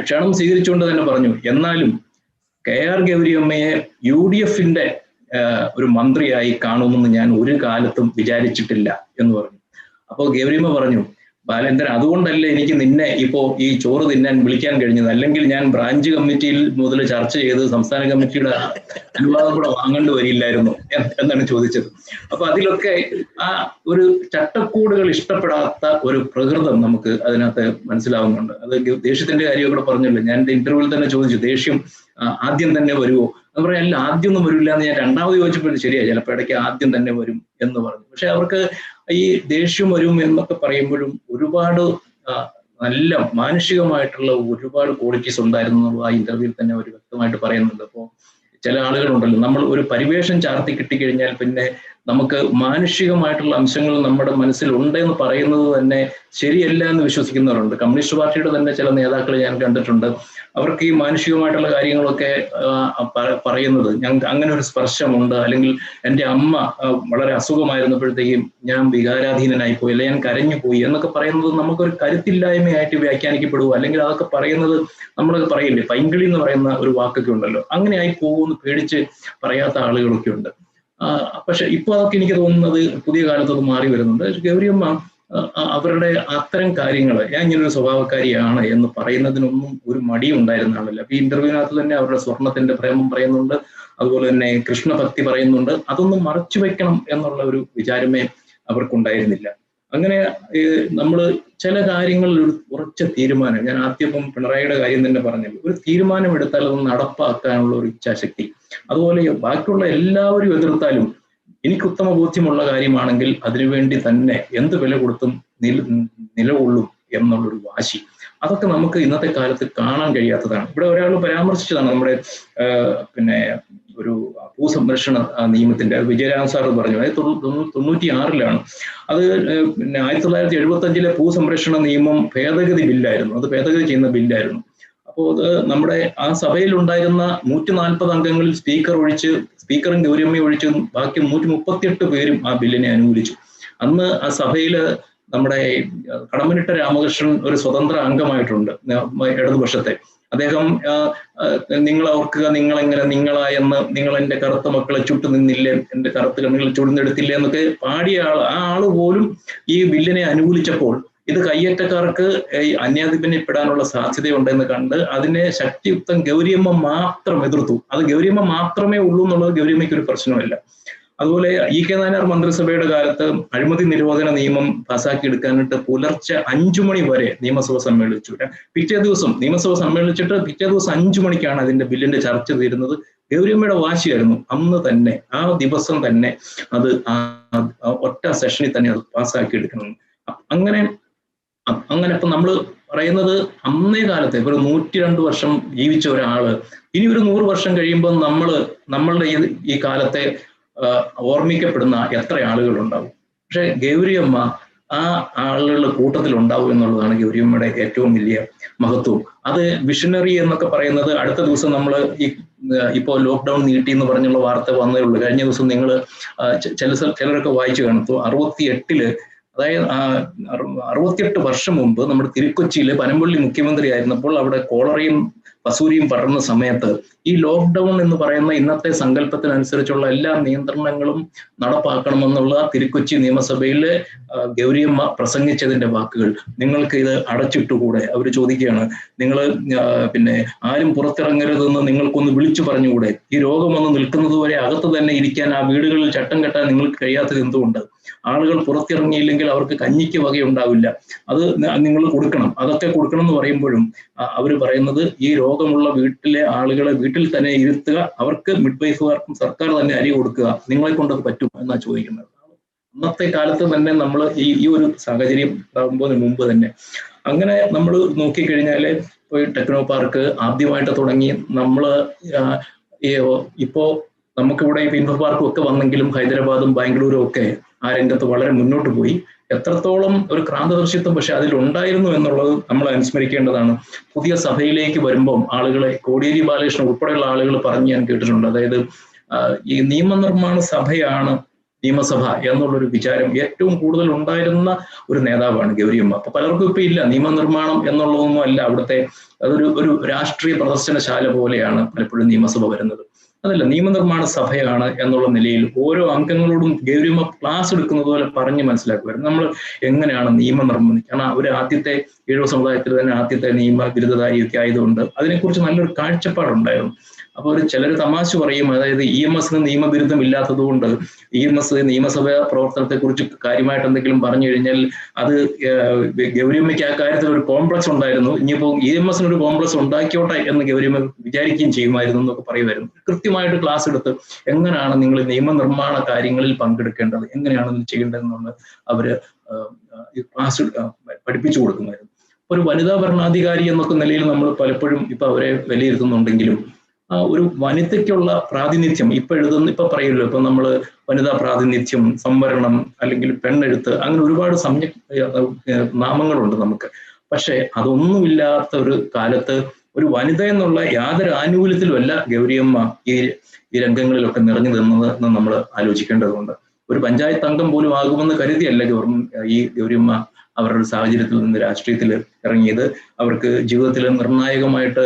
Speaker 6: ക്ഷണം സ്വീകരിച്ചുകൊണ്ട് തന്നെ പറഞ്ഞു, എന്നാലും KR ഗൗരിയമ്മയെ UDFന്റെ ഒരു മന്ത്രിയായി കാണുമെന്ന് ഞാൻ ഒരു കാലത്തും വിചാരിച്ചിട്ടില്ല എന്ന് പറഞ്ഞു. അപ്പോൾ ഗൗരിയമ്മ പറഞ്ഞു, ബാലേന്ദ്രൻ, അതുകൊണ്ടല്ലേ എനിക്ക് നിന്നെ ഇപ്പോ ഈ ചോറ് തിന്നാൻ വിളിക്കാൻ കഴിഞ്ഞത്, അല്ലെങ്കിൽ ഞാൻ ബ്രാഞ്ച് കമ്മിറ്റിയിൽ മുതൽ ചർച്ച ചെയ്ത് സംസ്ഥാന കമ്മിറ്റിയുടെ അനുവാദം കൂടെ വാങ്ങേണ്ടി വരില്ലായിരുന്നു എന്നാണ് ചോദിച്ചത്. അപ്പൊ അതിലൊക്കെ ആ ഒരു ചട്ടക്കൂടുകൾ ഇഷ്ടപ്പെടാത്ത ഒരു പ്രകൃതം നമുക്ക് അതിനകത്ത് മനസ്സിലാവുന്നുണ്ട്. അത് ദേഷ്യത്തിന്റെ കാര്യം കൂടെ പറഞ്ഞല്ലോ. ഞാൻ എന്റെ ഇന്റർവ്യൂവിൽ തന്നെ ചോദിച്ചു, ദേഷ്യം ആദ്യം തന്നെ വരുമോ എന്ന് പറയാൻ. അല്ല, ആദ്യമൊന്നും വരില്ല എന്ന് ഞാൻ രണ്ടാമത് ചോദിച്ചപ്പോൾ ശരിയായി, ചിലപ്പോൾ ഇടയ്ക്ക് ആദ്യം തന്നെ വരും എന്ന് പറഞ്ഞു. പക്ഷെ അവർക്ക് ഈ ദേഷ്യം വരും എന്നൊക്കെ പറയുമ്പോഴും ഒരുപാട് നല്ല മാനുഷികമായിട്ടുള്ള ഒരുപാട് ക്വാളിറ്റീസ് ഉണ്ടായിരുന്നു എന്നുള്ളത് ആ ഇന്റർവ്യൂവിൽ തന്നെ അവർ വ്യക്തമായിട്ട് പറയുന്നുണ്ട്. അപ്പോൾ ചില ആളുകളുണ്ടല്ലോ, നമ്മൾ ഒരു പരിവേഷം ചാർത്തി കിട്ടിക്കഴിഞ്ഞാൽ പിന്നെ നമുക്ക് മാനുഷികമായിട്ടുള്ള അംശങ്ങൾ നമ്മുടെ മനസ്സിൽ ഉണ്ടെന്ന് പറയുന്നത് തന്നെ ശരിയല്ല എന്ന് വിശ്വസിക്കുന്നവരുണ്ട്. കമ്മ്യൂണിസ്റ്റ് പാർട്ടിയുടെ തന്നെ ചില നേതാക്കളെ ഞാൻ കണ്ടിട്ടുണ്ട്. അവർക്ക് ഈ മാനുഷികമായിട്ടുള്ള കാര്യങ്ങളൊക്കെ പറയുന്നത്, ഞങ്ങൾക്ക് അങ്ങനെ ഒരു സ്പർശമുണ്ട്, അല്ലെങ്കിൽ എൻ്റെ അമ്മ വളരെ അസുഖമായിരുന്നപ്പോഴത്തേക്കും ഞാൻ വികാരാധീനനായി പോയി, അല്ലെങ്കിൽ ഞാൻ കരഞ്ഞു പോയി എന്നൊക്കെ പറയുന്നത് നമുക്കൊരു കരുത്തില്ലായ്മയായിട്ട് വ്യാഖ്യാനിക്കപ്പെടുക, അല്ലെങ്കിൽ അതൊക്കെ പറയുന്നത് നമ്മളൊക്കെ പറയില്ലേ, പൈങ്കിളി എന്ന് പറയുന്ന ഒരു വാക്കൊക്കെ ഉണ്ടല്ലോ, അങ്ങനെ ആയി പോകുമെന്ന് പേടിച്ച് പറയാത്ത ആളുകളൊക്കെ ഉണ്ട്. പക്ഷെ ഇപ്പൊ അതൊക്കെ എനിക്ക് തോന്നുന്നത് പുതിയ കാലത്ത് അത് മാറി വരുന്നുണ്ട്. ഗൗരിയമ്മ അവരുടെ അത്തരം കാര്യങ്ങൾ, ഞാൻ ഇങ്ങനൊരു സ്വഭാവക്കാരിയാണ് എന്ന് പറയുന്നതിനൊന്നും ഒരു മടി ഉണ്ടായിരുന്ന ആളല്ല. അപ്പൊ ഈ ഇന്റർവ്യൂവിനകത്ത് തന്നെ അവരുടെ സ്വർണത്തിന്റെ പ്രേമം പറയുന്നുണ്ട്, അതുപോലെ തന്നെ കൃഷ്ണഭക്തി പറയുന്നുണ്ട്. അതൊന്നും മറച്ചു വെക്കണം എന്നുള്ള ഒരു വിചാരമേ അവർക്കുണ്ടായിരുന്നില്ല. അങ്ങനെ നമ്മൾ ചില കാര്യങ്ങളിൽ ഒരു ഉറച്ച തീരുമാനം, ഞാൻ ആദ്യം പിണറായിയുടെ കാര്യം തന്നെ പറഞ്ഞല്ലോ, ഒരു തീരുമാനം എടുത്താൽ അത് നടപ്പാക്കാനുള്ള ഒരു ഇച്ഛാശക്തി, അതുപോലെ ബാക്കിയുള്ള എല്ലാവരും എതിർത്താലും എനിക്ക് ഉത്തമ ബോധ്യമുള്ള കാര്യമാണെങ്കിൽ അതിനുവേണ്ടി തന്നെ എന്ത് വില കൊടുത്തും നിലകൊള്ളും എന്നുള്ളൊരു വാശി, അതൊക്കെ നമുക്ക് ഇന്നത്തെ കാലത്ത് കാണാൻ കഴിയാത്തതാണ്. ഇവിടെ ഒരാൾ പരാമർശിച്ചതാണ് നമ്മുടെ ഒരു ഭൂസംരക്ഷണ നിയമത്തിന്റെ, വിജയരാഘവൻ സാർ പറഞ്ഞു, അത് 96-ലാണ്. അത് 1975-ലെ ഭൂസംരക്ഷണ നിയമം ഭേദഗതി ബില്ലായിരുന്നു, അത് ഭേദഗതി ചെയ്യുന്ന ബില്ലായിരുന്നു. അപ്പോൾ അത് നമ്മുടെ ആ സഭയിൽ ഉണ്ടായിരുന്ന 140 അംഗങ്ങളിൽ സ്പീക്കറും ഗൗരിയമ്മയും ഒഴിച്ച് ബാക്കി 138 പേരും ആ ബില്ലിനെ അനുകൂലിച്ചു. അന്ന് ആ സഭയിൽ നമ്മുടെ കടമ്മനിട്ട രാമകൃഷ്ണൻ ഒരു സ്വതന്ത്ര അംഗമായിട്ടുണ്ട്, ഇടതുപക്ഷത്തെ. അദ്ദേഹം നിങ്ങൾ ഓർക്കുക, നിങ്ങളായെന്ന്, നിങ്ങൾ എൻ്റെ കറുത്ത മക്കളെ ചുട്ടു നിന്നില്ലേ, എൻ്റെ കറുത്ത കണ്ണുകൾ ചുടുന്നെടുത്തില്ലേ എന്നൊക്കെ പാടിയ ആ ആള് പോലും ഈ ബില്ലിനെ അനുകൂലിച്ചപ്പോൾ ഇത് കയ്യേറ്റക്കാർക്ക് അന്യാധിപന്യപ്പെടാനുള്ള സാധ്യതയുണ്ടെന്ന് കണ്ട് അതിനെ ശക്തിയുക്തം ഗൗരിയമ്മ മാത്രം എതിർത്തു. അത് ഗൗരിയമ്മ മാത്രമേ ഉള്ളൂ എന്നുള്ളത് ഗൗരിയമ്മയ്ക്ക് ഒരു പ്രശ്നമല്ല. അതുപോലെ EK നായനാർ മന്ത്രിസഭയുടെ കാലത്ത് അഴിമതി നിരോധന നിയമം പാസാക്കി എടുക്കാനായിട്ട് പുലർച്ചെ 5 മണി വരെ നിയമസഭ സമ്മേളിച്ചു. പിറ്റേ ദിവസം നിയമസഭ സമ്മേളിച്ചിട്ട് പിറ്റേ ദിവസം 5 മണിക്കാണ് അതിന്റെ ബില്ലിന്റെ ചർച്ച തീരുന്നത്. ഗൗരിയമ്മയുടെ വാശിയായിരുന്നു അന്ന് തന്നെ, ആ ദിവസം തന്നെ അത് ഒറ്റ സെഷനിൽ തന്നെ അത് പാസ്സാക്കി എടുക്കണം. അങ്ങനെ ഇപ്പൊ നമ്മൾ പറയുന്നത് അന്നേ കാലത്തെ ഒരു 102 വർഷം ജീവിച്ച ഒരാള് ഇനി ഒരു 100 വർഷം കഴിയുമ്പോൾ നമ്മളുടെ ഈ കാലത്തെ ഓർമ്മിക്കപ്പെടുന്ന എത്ര ആളുകൾ ഉണ്ടാവും. പക്ഷെ ഗൗരിയമ്മ ആ ആളുകളുടെ കൂട്ടത്തിൽ ഉണ്ടാവും എന്നുള്ളതാണ് ഗൗരിയമ്മയുടെ ഏറ്റവും വലിയ മഹത്വം. അത് വിഷണറി എന്നൊക്കെ പറയുന്നത്, അടുത്ത ദിവസം നമ്മൾ ഇപ്പോൾ ലോക്ക്ഡൌൺ നീട്ടി എന്ന് പറഞ്ഞുള്ള വാർത്ത വന്നേ ഉള്ളൂ. കഴിഞ്ഞ ദിവസം നിങ്ങൾ ചിലരൊക്കെ വായിച്ചു കാണും. 68-ല്, അതായത് 68 വർഷം മുമ്പ് നമ്മുടെ തിരുക്കൊച്ചിയിൽ പനമ്പള്ളി മുഖ്യമന്ത്രി ആയിരുന്നപ്പോൾ അവിടെ കോളറയും വസൂരിയും പടർന്ന സമയത്ത് ഈ ലോക്ക്ഡൌൺ എന്ന് പറയുന്ന ഇന്നത്തെ സങ്കല്പത്തിനനുസരിച്ചുള്ള എല്ലാ നിയന്ത്രണങ്ങളും നടപ്പാക്കണമെന്നുള്ള തിരുക്കൊച്ചി നിയമസഭയിൽ ഗൗരിയമ്മ പ്രസംഗിച്ചതിന്റെ വാക്കുകൾ, നിങ്ങൾക്ക് ഇത് അടച്ചിട്ടുകൂടെ? അവർ ചോദിക്കുകയാണ്, നിങ്ങൾ ആരും പുറത്തിറങ്ങരുതെന്ന് നിങ്ങൾക്കൊന്ന് വിളിച്ചു പറഞ്ഞുകൂടെ? ഈ രോഗമൊന്ന് നിൽക്കുന്നത് വരെ അകത്ത് തന്നെ ഇരിക്കാൻ, ആ വീടുകളിൽ ചട്ടം കെട്ടാൻ നിങ്ങൾക്ക് കഴിയാത്തത് എന്തുകൊണ്ട്? ആളുകൾ പുറത്തിറങ്ങിയില്ലെങ്കിൽ അവർക്ക് കഞ്ഞിക്ക് വകയുണ്ടാവില്ല, അത് നിങ്ങൾ കൊടുക്കണം, അതൊക്കെ കൊടുക്കണം എന്ന് പറയുമ്പോഴും അവർ പറയുന്നത് ഈ രോഗമുള്ള വീട്ടിലെ ആളുകളെ വീട്ടിൽ തന്നെ ഇരുത്തുക, അവർക്ക് മിഡ്വൈഫുകാർക്കും സർക്കാർ തന്നെ അരി കൊടുക്കുക, നിങ്ങളെ കൊണ്ടത് പറ്റും എന്നാ ചോദിക്കുന്നത്. അന്നത്തെ കാലത്ത് തന്നെ നമ്മൾ ഈ ഒരു സാഹചര്യം ഉണ്ടാകുമ്പോൾ മുമ്പ് തന്നെ അങ്ങനെ നമ്മൾ നോക്കിക്കഴിഞ്ഞാൽ ഇപ്പോൾ ടെക്നോ പാർക്ക് ആദ്യമായിട്ട് തുടങ്ങി നമ്മൾ ഇപ്പോ നമുക്കിവിടെ ഇൻഫോ പാർക്കും ഒക്കെ വന്നെങ്കിലും ഹൈദരാബാദും ബാംഗ്ലൂരും ഒക്കെ ആ രംഗത്ത് വളരെ മുന്നോട്ട് പോയി. എത്രത്തോളം ഒരു ക്രാന്തദർശിത്വം പക്ഷെ അതിലുണ്ടായിരുന്നു എന്നുള്ളത് നമ്മൾ അനുസ്മരിക്കേണ്ടതാണ്. പുതിയ സഭയിലേക്ക് വരുമ്പം ആളുകളെ കോടിയേരി ബാലകൃഷ്ണൻ ഉൾപ്പെടെയുള്ള ആളുകൾ പറഞ്ഞ് ഞാൻ കേട്ടിട്ടുണ്ട്. അതായത് ഈ നിയമനിർമ്മാണ സഭയാണ് നിയമസഭ എന്നുള്ളൊരു വിചാരം ഏറ്റവും കൂടുതൽ ഉണ്ടായിരുന്ന ഒരു നേതാവാണ് ഗൗരിയമ്മ. അപ്പൊ പലർക്കും ഇപ്പൊ ഇല്ല, നിയമനിർമ്മാണം എന്നുള്ളതൊന്നും അല്ല അവിടുത്തെ, ഒരു രാഷ്ട്രീയ പ്രദർശനശാല പോലെയാണ് പലപ്പോഴും നിയമസഭ വരുന്നത്. അതല്ല, നിയമനിർമ്മാണ സഭയാണ് എന്നുള്ള നിലയിൽ ഓരോ അംഗങ്ങളോടും ഗൗരിയമ്മ ക്ലാസ് എടുക്കുന്നത് പോലെ പറഞ്ഞ് മനസ്സിലാക്കുമായിരുന്നു. നമ്മൾ എങ്ങനെയാണ് നിയമം നിർമ്മിക്കുന്നത്, കാരണം അവർ ആദ്യത്തെ ഈഴവ സമുദായത്തിൽ തന്നെ ആദ്യത്തെ നിയമ ബിരുദധാരിയൊക്കെ ആയതുകൊണ്ട് അതിനെക്കുറിച്ച് നല്ലൊരു കാഴ്ചപ്പാടുണ്ടായിരുന്നു. അപ്പോൾ ചിലർ തമാശ പറയും, അതായത് EMSന് നിയമബിരുദം ഇല്ലാത്തത് കൊണ്ട് EMS നിയമസഭ പ്രവർത്തനത്തെ കുറിച്ച് കാര്യമായിട്ട് എന്തെങ്കിലും പറഞ്ഞു കഴിഞ്ഞാൽ അത് ഗൗരിയമ്മയ്ക്ക് ആ കാര്യത്തിൽ ഒരു കോംപ്ലക്സ് ഉണ്ടായിരുന്നു, ഇനിയിപ്പോൾ EMSന് ഒരു കോംപ്ലക്സ് ഉണ്ടാക്കിയോട്ടെ എന്ന് ഗൗരിയമ്മ വിചാരിക്കുകയും ചെയ്യുമായിരുന്നു എന്നൊക്കെ പറയുമായിരുന്നു. കൃത്യമായിട്ട് ക്ലാസ് എടുത്ത് എങ്ങനെയാണ് നിങ്ങൾ നിയമനിർമ്മാണ കാര്യങ്ങളിൽ പങ്കെടുക്കേണ്ടത്, എങ്ങനെയാണ് ചെയ്യേണ്ടതെന്നുള്ള അവര് ക്ലാസ് പഠിപ്പിച്ചു കൊടുക്കുമായിരുന്നു. ഒരു വനിതാ ഭരണാധികാരി എന്നൊക്കെ നിലയിൽ നമ്മൾ പലപ്പോഴും ഇപ്പൊ അവരെ വിലയിരുത്തുന്നുണ്ടെങ്കിലും ഒരു വനിതയ്ക്കുള്ള പ്രാതിനിധ്യം ഇപ്പൊ പറയുമല്ലോ, ഇപ്പൊ നമ്മള് വനിതാ പ്രാതിനിധ്യം, സംവരണം, അല്ലെങ്കിൽ പെണ്ണെഴുത്ത്, അങ്ങനെ ഒരുപാട് നാമങ്ങളുണ്ട് നമുക്ക്. പക്ഷെ അതൊന്നുമില്ലാത്ത ഒരു കാലത്ത് ഒരു വനിത എന്നുള്ള യാതൊരു ആനുകൂല്യത്തിലുമല്ല ഗൗരിയമ്മ ഈ രംഗങ്ങളിലൊക്കെ നിറഞ്ഞു നിന്നത് എന്ന് നമ്മൾ ആലോചിക്കേണ്ടതുണ്ട്. ഒരു പഞ്ചായത്ത് അംഗം പോലും ആകുമെന്ന് കരുതിയല്ല ഈ ഗൗരിയമ്മ അവരുടെ സാഹചര്യത്തിൽ നിന്ന് രാഷ്ട്രീയത്തിൽ ഇറങ്ങിയത്. അവർക്ക് ജീവിതത്തിൽ നിർണായകമായിട്ട്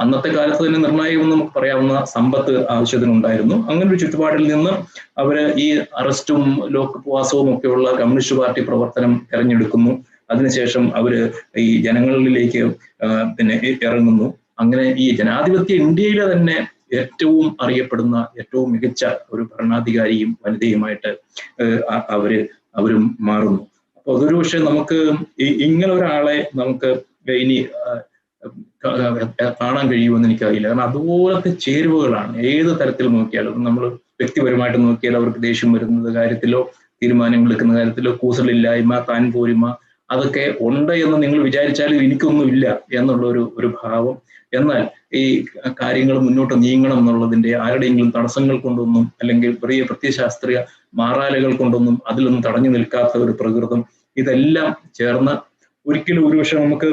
Speaker 6: അന്നത്തെ കാലത്ത് തന്നെ നിർണായകം നമുക്ക് പറയാവുന്ന സമ്പത്ത് ആവശ്യത്തിനുണ്ടായിരുന്നു. അങ്ങനെ ഒരു ചുറ്റുപാടിൽ നിന്ന് അവര് ഈ അറസ്റ്റും ലോകവാസവും ഒക്കെയുള്ള കമ്മ്യൂണിസ്റ്റ് പാർട്ടി പ്രവർത്തനം തെരഞ്ഞെടുക്കുന്നു. അതിനുശേഷം അവര് ഈ ജനങ്ങളിലേക്ക് പിന്നെ ഇറങ്ങുന്നു. അങ്ങനെ ഈ ജനാധിപത്യ ഇന്ത്യയിലെ തന്നെ ഏറ്റവും അറിയപ്പെടുന്ന ഏറ്റവും മികച്ച ഒരു ഭരണാധികാരിയും വനിതയുമായിട്ട് അവരും മാറുന്നു. അപ്പൊ അതൊരു പക്ഷെ നമുക്ക് ഇങ്ങനെ ഒരാളെ നമുക്ക് ഇനി കാണാൻ കഴിയുമെന്ന് എനിക്കറിയില്ല. കാരണം അതുപോലത്തെ ചേരുവകളാണ് ഏത് തരത്തിൽ നോക്കിയാലും. നമ്മൾ വ്യക്തിപരമായിട്ട് നോക്കിയാൽ അവർക്ക് ദേഷ്യം വരുന്നത് കാര്യത്തിലോ തീരുമാനങ്ങൾ എടുക്കുന്ന കാര്യത്തിലോ കൂസലില്ലായ്മ, താൻ പോരിമ, അതൊക്കെ ഉണ്ട് എന്ന് നിങ്ങൾ വിചാരിച്ചാലും എനിക്കൊന്നും ഇല്ല എന്നുള്ള ഒരു ഭാവം. എന്നാൽ ഈ കാര്യങ്ങൾ മുന്നോട്ട് നീങ്ങണം എന്നുള്ളതിന്റെ ആരുടെയെങ്കിലും തടസ്സങ്ങൾ കൊണ്ടൊന്നും അല്ലെങ്കിൽ പ്രത്യയശാസ്ത്രീയ മാറാലകൾ കൊണ്ടൊന്നും അതിലൊന്നും തടഞ്ഞു നിൽക്കാത്ത ഒരു പ്രകൃതം, ഇതെല്ലാം ചേർന്ന് ഒരിക്കലും ഒരുപക്ഷെ നമുക്ക്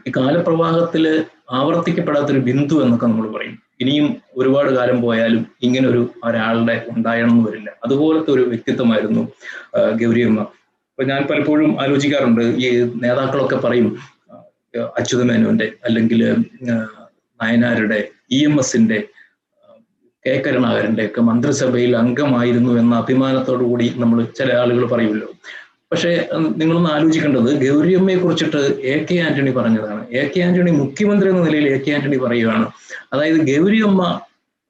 Speaker 6: ഈ കാലപ്രവാഹത്തില് ആവർത്തിക്കപ്പെടാത്തൊരു ബിന്ദു എന്നൊക്കെ നമ്മൾ പറയും. ഇനിയും ഒരുപാട് കാലം പോയാലും ഇങ്ങനെ ഒരാളുടെ ഉണ്ടായണമെന്ന് വരില്ല. അതുപോലത്തെ ഒരു വ്യക്തിത്വമായിരുന്നു ഗൗരിയമ്മ. അപ്പൊ ഞാൻ പലപ്പോഴും ആലോചിക്കാറുണ്ട്, ഈ നേതാക്കളൊക്കെ പറയും അച്യുതമേനോന്റെ അല്ലെങ്കിൽ നയനാരുടെ, EMSന്റെ, കെ കരുണാകരന്റെ ഒക്കെ മന്ത്രിസഭയിൽ അംഗമായിരുന്നു എന്ന അഭിമാനത്തോടു കൂടി നമ്മൾ ചില ആളുകൾ പറയുമല്ലോ. പക്ഷെ നിങ്ങളൊന്ന് ആലോചിക്കേണ്ടത്, ഗൗരിയമ്മയെ കുറിച്ചിട്ട് AK ആന്റണി പറഞ്ഞതാണ്. AK ആന്റണി മുഖ്യമന്ത്രി എന്ന നിലയിൽ AK ആന്റണി പറയുകയാണ്, അതായത് ഗൗരിയമ്മ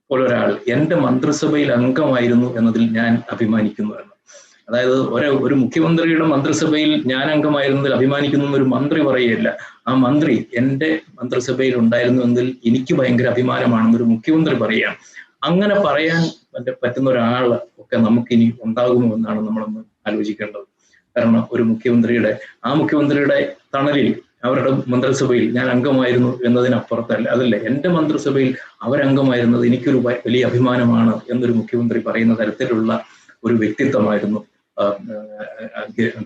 Speaker 6: പോലൊരാൾ എന്റെ മന്ത്രിസഭയിൽ അംഗമായിരുന്നു എന്നതിൽ ഞാൻ അഭിമാനിക്കുന്നു എന്ന്. അതായത് ഒരു മുഖ്യമന്ത്രിയുടെ മന്ത്രിസഭയിൽ ഞാൻ അംഗമായിരുന്നതിൽ അഭിമാനിക്കുന്നു എന്നൊരു മന്ത്രി പറയുകയില്ല. ആ മന്ത്രി എന്റെ മന്ത്രിസഭയിൽ ഉണ്ടായിരുന്നു എന്നതിൽ എനിക്ക് ഭയങ്കര അഭിമാനമാണെന്നൊരു മുഖ്യമന്ത്രി പറയുകയാണ്. അങ്ങനെ പറയാൻ പറ്റുന്ന ഒരാൾ ഒക്കെ നമുക്കിനി ഉണ്ടാകുമോ എന്നാണ് നമ്മളൊന്ന് ആലോചിക്കേണ്ടത്. കാരണം ഒരു മുഖ്യമന്ത്രിയുടെ തണലിൽ അവരുടെ മന്ത്രിസഭയിൽ ഞാൻ അംഗമായിരുന്നു എന്നതിനപ്പുറത്തല്ല, അതല്ലേ എന്റെ മന്ത്രിസഭയിൽ അവരംഗമായിരുന്നത് എനിക്കൊരു വലിയ അഭിമാനമാണ് എന്നൊരു മുഖ്യമന്ത്രി പറയുന്ന തരത്തിലുള്ള ഒരു വ്യക്തിത്വമായിരുന്നു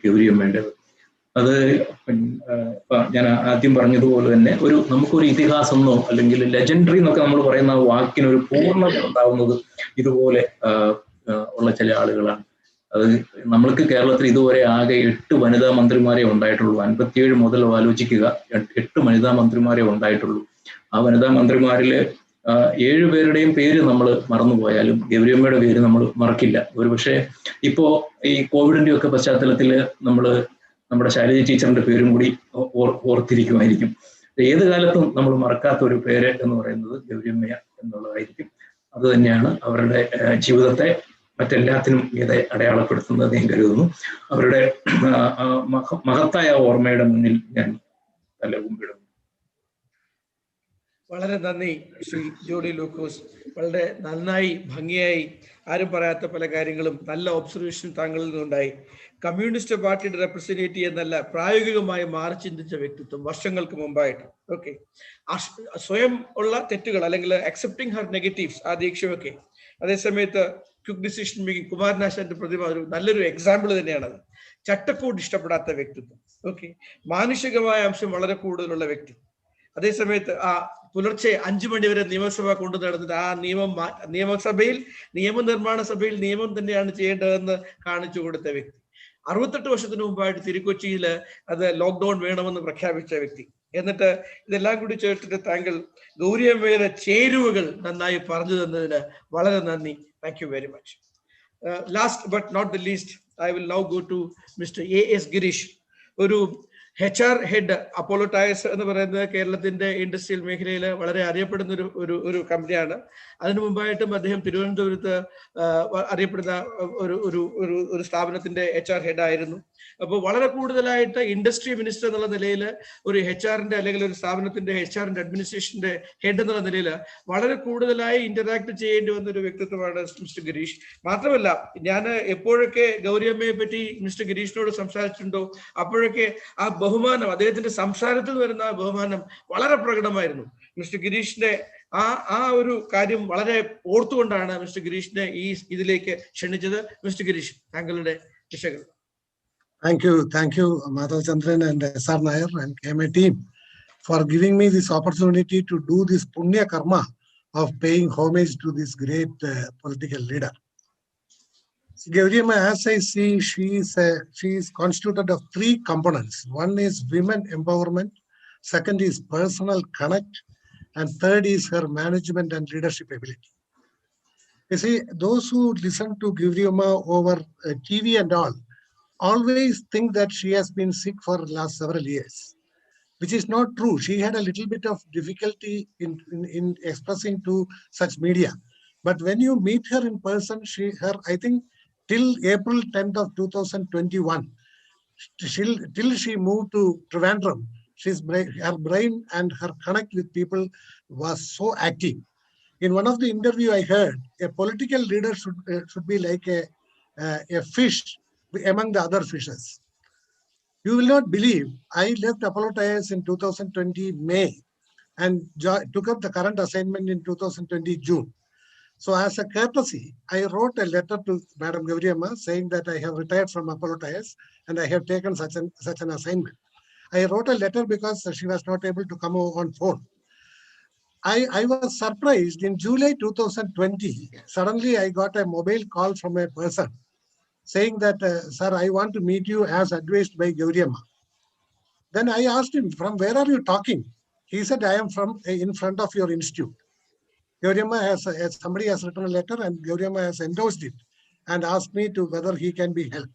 Speaker 6: ഗൗരിയമ്മേണ്ടത്. അത് ഞാൻ ആദ്യം പറഞ്ഞതുപോലെ തന്നെ നമുക്കൊരു ഇതിഹാസമെന്നോ അല്ലെങ്കിൽ ലെജൻഡറി എന്നൊക്കെ നമ്മൾ പറയുന്ന വാക്കിന് ഒരു പൂർണ്ണത ഉണ്ടാവുന്നത് ഇതുപോലെ ഉള്ള ചില ആളുകളാണ്. അത് നമ്മൾക്ക് കേരളത്തിൽ ഇതുവരെ ആകെ 8 വനിതാ മന്ത്രിമാരെ ഉണ്ടായിട്ടുള്ളൂ. 57 മുതൽ ആലോചിക്കുക, 8 വനിതാ മന്ത്രിമാരെ ഉണ്ടായിട്ടുള്ളൂ. ആ വനിതാ മന്ത്രിമാരില് 7 പേരുടെയും പേര് നമ്മൾ മറന്നുപോയാലും ഗൗരിയമ്മയുടെ പേര് നമ്മൾ മറക്കില്ല. ഒരുപക്ഷെ ഇപ്പോ ഈ കോവിഡിന്റെ ഒക്കെ പശ്ചാത്തലത്തിൽ നമ്മുടെ ശൈലജ ടീച്ചറിന്റെ പേരും കൂടി ഓർത്തിരിക്കുമായിരിക്കും. ഏത് കാലത്തും നമ്മൾ മറക്കാത്ത ഒരു പേര് എന്ന് പറയുന്നത് ഗൗരിയമ്മ എന്നുള്ളതായിരിക്കും. അത് തന്നെയാണ് അവരുടെ ജീവിതത്തെ മറ്റെല്ലാത്തിനും ഇത് അടയാളപ്പെടുത്തുന്നത് ഞാൻ കരുതുന്നു. അവരുടെ മഹത്തായ ഓർമ്മയുടെ മുന്നിൽ ഞാൻ തല കുമ്പിടുന്നു.
Speaker 2: വളരെ നന്ദി ശ്രീ ജോഡി ലൂക്കോസ്. വളരെ നന്നായി ഭംഗിയായി ആരും പറയാത്ത പല കാര്യങ്ങളും നല്ല ഒബ്സർവേഷൻ താങ്കളിൽ നിന്നുണ്ടായി. കമ്മ്യൂണിസ്റ്റ് പാർട്ടിയുടെ റെപ്രസെന്റേറ്റീവ് എന്നല്ല, പ്രായോഗികമായി മാറി ചിന്തിച്ച വ്യക്തിത്വം വർഷങ്ങൾക്ക് മുമ്പായിട്ട്. ഓക്കെ, സ്വയം ഉള്ള തെറ്റുകൾ അല്ലെങ്കിൽ അക്സെപ്റ്റിംഗ് ഹർ നെഗറ്റീവ്സ്, ആ ദീക്ഷയൊക്കെ. അതേസമയത്ത് ക്വിക്ക് ഡിസിഷൻ മേക്കിംഗ്, കുമാരനാശാന്റെ പ്രതിഭ ഒരു നല്ലൊരു എക്സാമ്പിൾ തന്നെയാണത്. ചട്ടക്കൂട് ഇഷ്ടപ്പെടാത്ത വ്യക്തിത്വം. ഓക്കെ, മാനുഷികമായ അംശം വളരെ കൂടുതലുള്ള വ്യക്തി. അതേസമയത്ത് ആ പുലർച്ചെ 5 മണി വരെ നിയമസഭ കൊണ്ടു നടന്നിട്ട് ആ നിയമസഭയിൽ നിയമനിർമ്മാണ സഭയിൽ നിയമം തന്നെയാണ് ചെയ്യേണ്ടതെന്ന് കാണിച്ചു കൊടുത്ത വ്യക്തി. 68 വർഷത്തിന് മുമ്പായിട്ട് തിരുക്കൊച്ചിയിൽ അത് ലോക്ക്ഡൌൺ വേണമെന്ന് പ്രഖ്യാപിച്ച വ്യക്തി. എന്നിട്ട് ഇതെല്ലാം കൂടി ചേർത്തിട്ട് താങ്കൾ ഗൗരി അമ്മയുടെ ചേരുവകൾ നന്നായി പറഞ്ഞു തന്നതിന് വളരെ നന്ദി. Thank you very much. Last but not the least, I will now go to mister A.S. Girish. ഒരു HR ഹെഡ്, അപ്പോളോ ടയർസ് എന്ന് പറയുന്നത് കേരളത്തിന്റെ ഇൻഡസ്ട്രിയൽ മേഖലയിൽ വളരെ അറിയപ്പെടുന്ന ഒരു കമ്പനിയാണ്. അതിനു മുമ്പായിട്ടും അദ്ദേഹം തിരുവനന്തപുരത്ത് അറിയപ്പെടുന്ന ഒരു സ്ഥാപനത്തിന്റെ HR ഹെഡ് ആയിരുന്നു. അപ്പോൾ വളരെ കൂടുതലായിട്ട് ഇൻഡസ്ട്രി മിനിസ്റ്റർ എന്നുള്ള നിലയിൽ ഒരു HR-ന്റെ അല്ലെങ്കിൽ ഒരു സ്ഥാപനത്തിന്റെ HR-ന്റെ അഡ്മിനിസ്ട്രേഷന്റെ ഹെഡ് എന്നുള്ള നിലയിൽ വളരെ കൂടുതലായി ഇന്ററാക്ട് ചെയ്യേണ്ടി വന്ന ഒരു വ്യക്തിത്വമാണ് മിസ്റ്റർ ഗിരീഷ്. മാത്രമല്ല, ഞാൻ എപ്പോഴൊക്കെ ഗൗരിയമ്മയെ പറ്റി മിസ്റ്റർ ഗിരീഷിനോട് സംസാരിച്ചിട്ടുണ്ടോ അപ്പോഴൊക്കെ ആ ബഹുമാനം, അദ്ദേഹത്തിന്റെ സംസാരത്തിൽ വരുന്ന ആ ബഹുമാനം വളരെ പ്രകടമായിരുന്നു. മിസ്റ്റർ ഗിരീഷിന്റെ ആ ഒരു കാര്യം വളരെ ഓർത്തുകൊണ്ടാണ് മിസ്റ്റർ ഗിരീഷിനെ ഈ ഇതിലേക്ക് ക്ഷണിച്ചത്. മിസ്റ്റർ ഗിരീഷ്, താങ്കളുടെ വിഷയങ്ങൾ.
Speaker 7: Thank you, Madhav Chandran and SR Nair and KMA team for giving me this opportunity to do this punya karma of paying homage to this great political leader. Gauri Amma, as I see, she is constituted of 3 components. One is women empowerment, second is personal connect, and third is her management and leadership ability. You see, those who listen to Gauri Amma over TV and all always think that she has been sick for the last several years, which is not true. She had a little bit of difficulty in expressing to such media. But when you meet her in person, I think till April 10th of 2021, till she moved to Trivandrum, her brain and her connect with people was so active. In one of the interview I heard, a political leader should be like a fish among the other fishes. You will not believe, I left Apollo Tyres in 2020 May and took up the current assignment in 2020 June. So as a courtesy, I wrote a letter to Madam Gauri Amma saying that I have retired from Apollo Tyres and I have taken such an assignment. I wrote a letter because she was not able to come on phone. I was surprised in July 2020, suddenly I got a mobile call from a person saying that, sir, I want to meet you as advised by Gauri Amma. Then I asked him, from where are you talking? He said, I am from in front of your institute. Gauri Amma somebody has written a letter and Gauri Amma has endorsed it and asked me to whether he can be helped.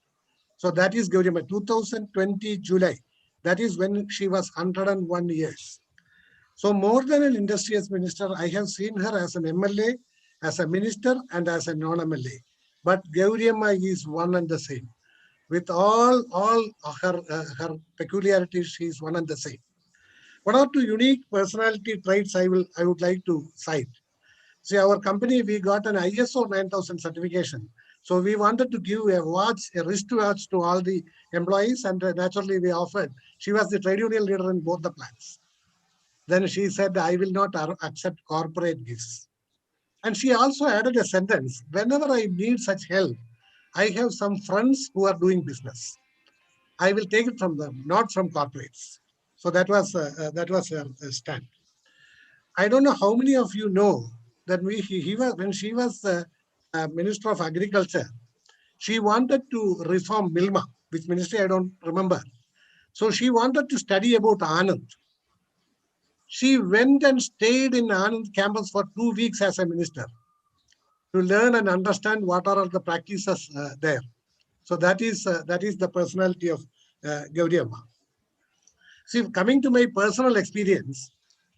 Speaker 7: So that is Gauri Amma, 2020 July. That is when she was 101 years. So more than an industrious minister, I have seen her as an MLA, as a minister, and as a non-MLA. But Gauri Amma is one and the same. With all her peculiarities, she is one and the same. One or two unique personality traits I would like to cite. See, our company, we got an ISO 9000 certification. So we wanted to give a wristwatch to all the employees, and naturally we offered. She was the trade union leader in both the plants. Then she said, I will not accept corporate gifts. And she also added a sentence, whenever I need such help, I have some friends who are doing business. I will take it from them, not from corporates. So that was her stand. I don't know how many of you know that when she was Minister of Agriculture, she wanted to reform Milma, which ministry I don't remember. So she wanted to study about Anand. She went and stayed in Anand campus for 2 weeks as a minister to learn and understand what are the practices there. So that is the personality of Gauri Amma. See, coming to my personal experience,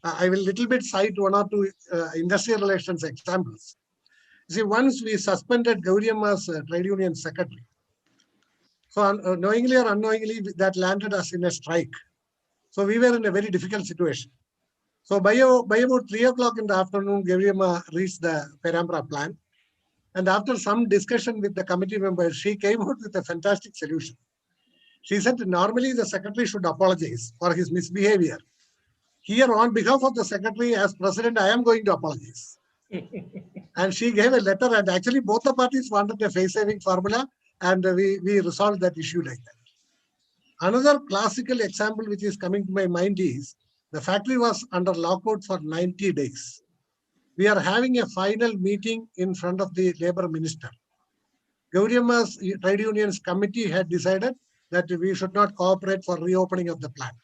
Speaker 7: I will little bit cite 1 or 2 industrial relations examples. See, once we suspended Gauri Amma's trade union secretary. So knowingly or unknowingly, that landed us in a strike. So we were in a very difficult situation. So by about 3 o'clock in the afternoon, Gauri Amma reached the Perambra plant. And after some discussion with the committee members, she came out with a fantastic solution. She said, normally the secretary should apologize for his misbehavior. Here, on behalf of the secretary, as president, I am going to apologize. And she gave a letter, and actually both the parties wanted a face-saving formula, and we resolved that issue like that. Another classical example which is coming to my mind is the factory was under lockout for 90 days. We are having a final meeting in front of the labor minister. Gauri Amma's trade unions committee had decided that we should not cooperate for reopening of the plant.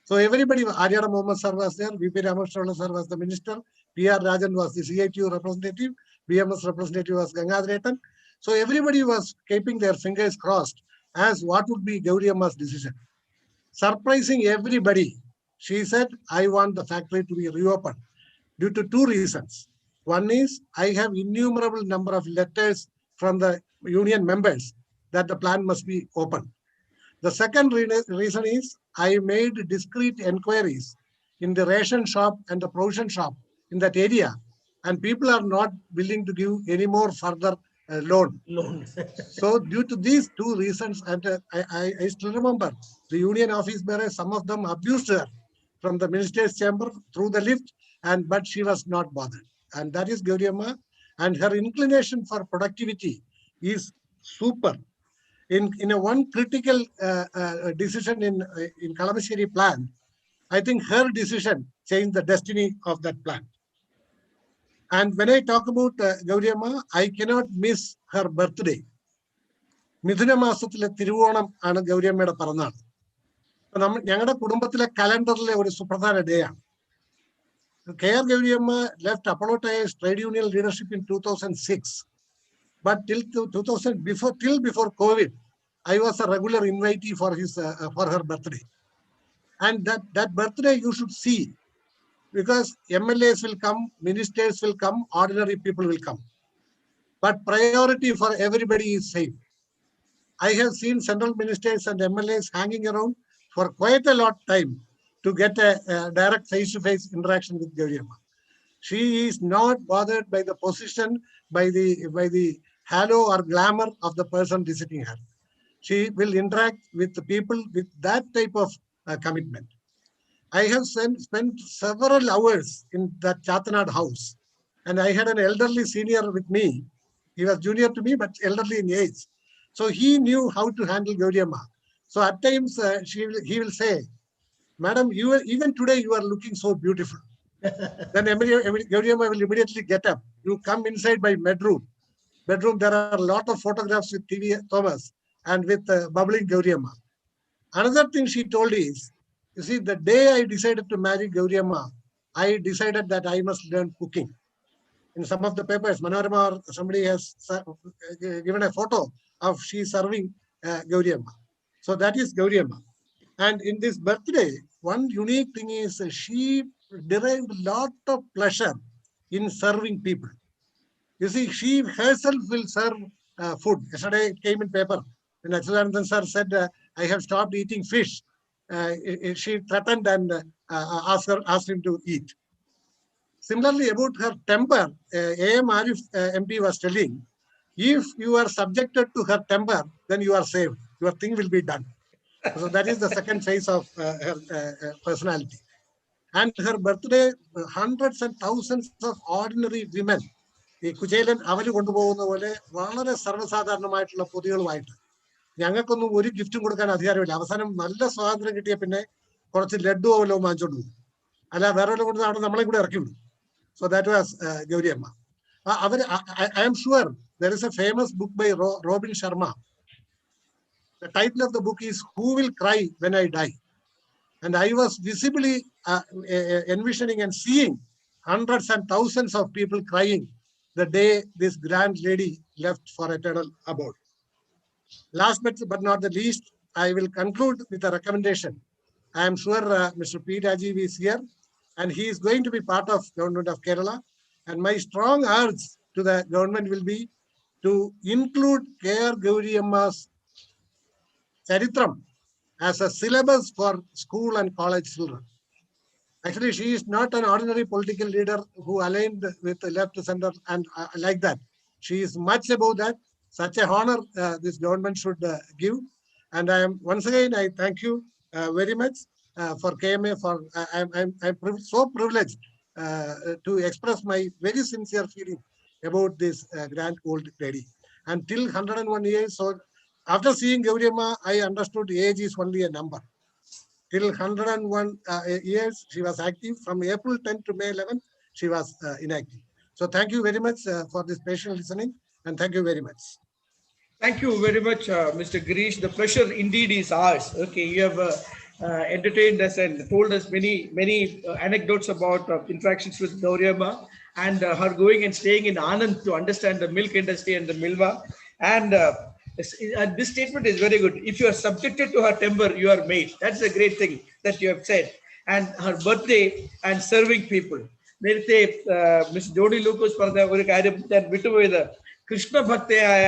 Speaker 7: So everybody, Aryana Mohammed sir was there, VP Ramashtrola sir was the minister, PR Rajan was the CITU representative, BMS representative was Gangadharetan. So everybody was keeping their fingers crossed as what would be Gauri Amma's decision. Surprising everybody, she said, I want the factory to be reopened due to two reasons. One is I have innumerable number of letters from the union members that the plant must be opened. The second reason is I made discreet inquiries in the ration shop and the provision shop in that area, and people are not willing to give any more further loan. So due to these two reasons, and I still remember the union office bearers, some of them abused her from the minister's chamber through the lift, but she was not bothered. And that is Gauri Amma, and her inclination for productivity is super. In a one critical decision in Kalamassery plant, I think her decision changed the destiny of that plant. And when I talk about Gauri Amma, I cannot miss her birthday. മിഥുന മാസത്തിലെ തിരുവോണം ആണ് ഗൗരി അമ്മയുടെ പിറന്നാൾ. ഞങ്ങളുടെ കുടുംബത്തിലെ കലണ്ടറിലെ ഒരു സുപ്രധാന day ആണ്. K.R. Gauri Amma left Apollo Tyres trade union leadership in 2006. But till before COVID, I was a regular invitee for her birthday. And that birthday you should see, because MLAs will come, ministers will come, ordinary people will come. But priority for everybody is same. I have seen central ministers and MLAs hanging around for quite a lot of time to get a direct face-to-face interaction with Gauri Amma. She is not bothered by the position, by the halo or glamour of the person visiting her. She will interact with the people with that type of commitment. I have spent several hours in that Chatanad house, and I had an elderly senior with me. He was junior to me, but elderly in age. So he knew how to handle Gauri Amma. So at times he will say, Madam, even today you are looking so beautiful. Then Gauri Amma will immediately get up. You come inside my bedroom. There are a lot of photographs with TV Thomas and with bubbling Gauri Amma. Another thing she told is, you see, the day I decided to marry Gauri Amma, I decided that I must learn cooking. In some of the papers, Manorama or somebody has given a photo of she serving Gauri Amma. So that is Gauri Amma. And in this birthday, one unique thing is she derived a lot of pleasure in serving people. You see, she herself will serve food. Yesterday it came in paper. When Achyutanandan sir said, I have stopped eating fish, she threatened and asked him to eat. Similarly, about her temper, A.M. Arif MP was telling, if you are subjected to her temper, then you are saved. Your thing will be done. So that is the second phase of her personality. And her birthday, hundreds and thousands of ordinary women, ഈ കുചേലൻ അവര് കൊണ്ടുപോകുന്ന പോലെ വളരെ സർവ്വസാധാരണമായിട്ടുള്ള പൊതികളുമായിട്ട് ഞങ്ങൾക്കൊന്നും ഒരു ഗിഫ്റ്റും കൊടുക്കാൻ അധികാരമില്ല. അവസാനം നല്ല സ്വാതന്ത്ര്യം കിട്ടിയ പിന്നെ കുറച്ച് ലഡ്ഡു വല്ലോ വാങ്ങിച്ചോണ്ട് പോകും, അല്ല വേറെ വല്ലതും കൊണ്ട് അവിടെ നമ്മളെ കൂടെ ഇറക്കി വിടും. So that was Gauri Amma. I am sure there is a famous book by Robin Sharma. The title of the book is Who Will Cry When I Die? And I was visibly envisioning and seeing hundreds and thousands of people crying the day this grand lady left for eternal abode. Last but not the least, I will conclude with a recommendation. I am sure Mr. P. Rajiv is here, and he is going to be part of Government of Kerala. And my strong urge to the government will be to include K.R. Gauri Amma's Charitram as a syllabus for school and college children. Actually, she is not an ordinary political leader who aligned with the left, center, and like that. She is much above that. Such a honor this government should give. And once again, I thank you very much for KMA. I'm so privileged to express my very sincere feeling about this grand old lady. And till 101 years, so after seeing Gauri Amma, I understood age is only a number. Till 101 years, she was active. From April 10 to May 11, she was inactive. So thank you very much for this patient listening, and thank you very much.
Speaker 2: Thank you very much, Mr. Girish. The pleasure indeed is ours. Okay, you have entertained us and told us many anecdotes about interactions with Gauri Amma and her going and staying in Anand to understand the milk industry and the Milwa. And this statement is very good. If you are subjected to her temper, you are made. That's a great thing that you have said. And her birthday and serving people. നേരത്തെ miss Johnny ലൂക്കോസ് പറഞ്ഞ ഒരു കാര്യം ഞാൻ വിട്ടുപോയത്, കൃഷ്ണഭക്തയായ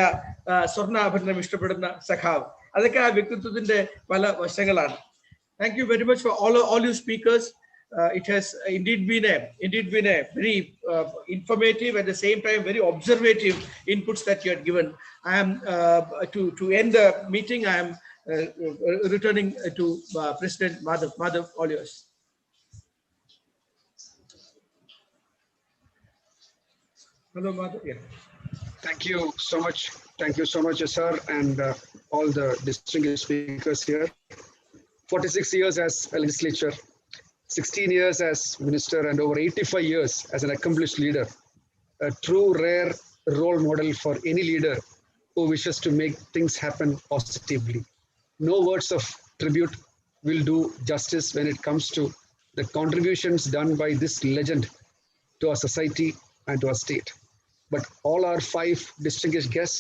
Speaker 2: സ്വർണ്ണാഭരണം ഇഷ്ടപ്പെടുന്ന സഖാവ്, അതൊക്കെ ആ വ്യക്തിത്വത്തിന്റെ പല വശങ്ങളാണ്. Thank you very much for all you speakers. It has indeed been a very informative, at the same time very observative inputs that you had given. I am to end the meeting. I am returning to President Madhav. Madhav, all yours. Hello, Madhav. Yeah.
Speaker 1: Thank you so much. Thank you so much, sir, and all the distinguished speakers here. 46 years as a legislature, 16 years as minister, and over 85 years as an accomplished leader. A true rare role model for any leader who wishes to make things happen positively. No words of tribute will do justice when it comes to the contributions done by this legend to our society and to our state. But all our 5 distinguished guests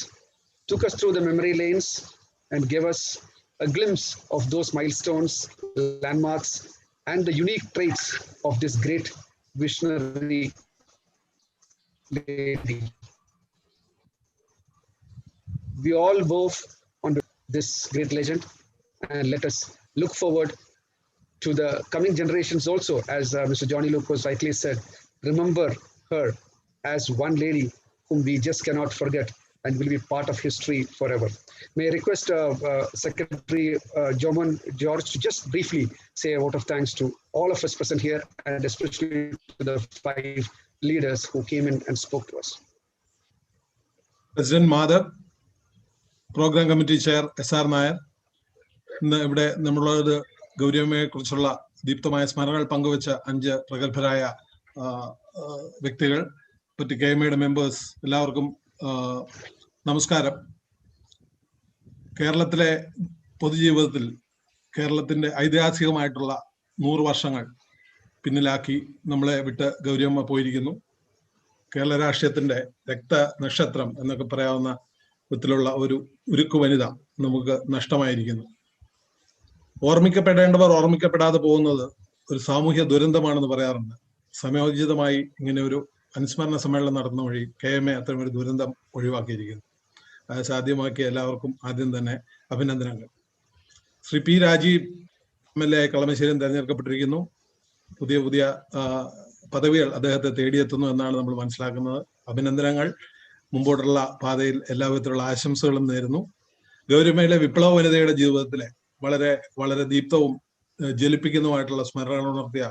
Speaker 1: took us through the memory lanes and gave us a glimpse of those milestones, landmarks, and the unique traits of this great visionary lady. We all bow on this great legend, and let us look forward to the coming generations also, as Mr. Johnny Lucas rightly said, remember her as one lady whom we just cannot forget and will be part of history forever. May I request Secretary Jomon George to just briefly say a vote of thanks to all of us present here, and especially to the 5 leaders who came in and spoke to us.
Speaker 8: President Madhav, Program Committee Chair S.R. Nair, ഇവിടെ നമ്മളോട് ഗൗരി അമ്മയെ കുറിച്ചുള്ള ദീപ്തമായ സ്മരണകൾ പങ്കുവച്ച 5 പ്രഗത്ഭരായ വ്യക്തികൾ, മറ്റ് KMA members, എല്ലാവർക്കും നമസ്കാരം. കേരളത്തിലെ പൊതുജീവിതത്തിൽ കേരളത്തിന്റെ ഐതിഹാസികമായിട്ടുള്ള 100 വർഷങ്ങൾ പിന്നിലാക്കി നമ്മളെ വിട്ട് ഗൗരി അമ്മ പോയിരിക്കുന്നു. കേരള രാഷ്ട്രീയത്തിന്റെ രക്തനക്ഷത്രം എന്നൊക്കെ പറയാവുന്ന വിധത്തിലുള്ള ഒരു ഉരുക്കു വനിത നമുക്ക് നഷ്ടമായിരിക്കുന്നു. ഓർമ്മിക്കപ്പെടേണ്ടവർ ഓർമ്മിക്കപ്പെടാതെ പോകുന്നത് ഒരു സാമൂഹ്യ ദുരന്തമാണെന്ന് പറയാറുണ്ട്. സമയോചിതമായി ഇങ്ങനെ ഒരു അനുസ്മരണ സമ്മേളനം നടന്ന വഴി KMA അത്തരമൊരു ദുരന്തം ഒഴിവാക്കിയിരിക്കുന്നു. അത് സാധ്യമാക്കിയ എല്ലാവർക്കും ആദ്യം തന്നെ അഭിനന്ദനങ്ങൾ. ശ്രീ P. രാജീവ് MLA കളമശ്ശേരിയിൽ തെരഞ്ഞെടുക്കപ്പെട്ടിരിക്കുന്നു. പുതിയ പദവികൾ അദ്ദേഹത്തെ തേടിയെത്തുന്നു എന്നാണ് നമ്മൾ മനസ്സിലാക്കുന്നത്. അഭിനന്ദനങ്ങൾ. മുമ്പോട്ടുള്ള പാതയിൽ എല്ലാവിധത്തിലുള്ള ആശംസകളും നേരുന്നു. ഗൗരിയമ്മയിലെ വിപ്ലവ വനിതയുടെ ജീവിതത്തിലെ വളരെ ദീപ്തവും ജ്വലിപ്പിക്കുന്നതുമായിട്ടുള്ള സ്മരണകൾ ഉണർത്തിയ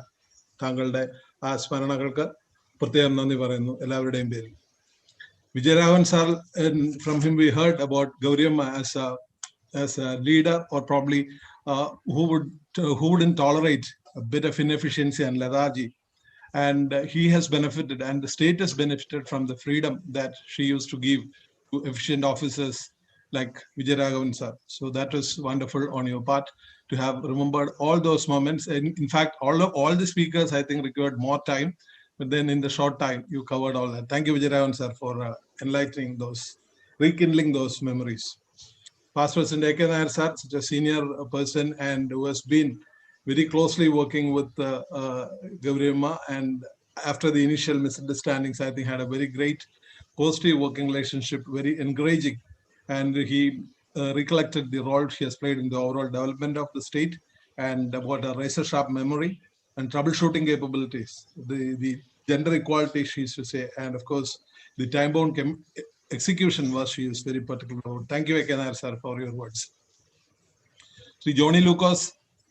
Speaker 8: താങ്കളുടെ ആ സ്മരണകൾക്ക് പ്രത്യേകം നന്ദി പറയുന്നു എല്ലാവരുടെയും പേരിൽ. Vijayaraghavan sir, from him we heard about Gauri Amma as a leader, or probably who wouldn't tolerate a bit of inefficiency and lethargy, and he has benefited, and the state has benefited from the freedom that she used to give to efficient officers like Vijayaraghavan sir. So that was wonderful on your part to have remembered all those moments. And in fact, all the speakers I think required more time, but then in the short time you covered all that. Thank you, Vijayaraghavan sir, for enlightening those, rekindling those memories. Past President A.K. Nair sir, such a senior person and who has been very closely working with Gauri Amma, and after the initial misunderstandings, I think had a very great positive working relationship, very encouraging, and he recollected the role she has played in the overall development of the state, and about her razor sharp memory and troubleshooting capabilities, the gender equality she used to say, and of course the time-bound execution was she used very particular about. Thank you, A.K. Nair sir, for your words. Sri Johnny Lucas,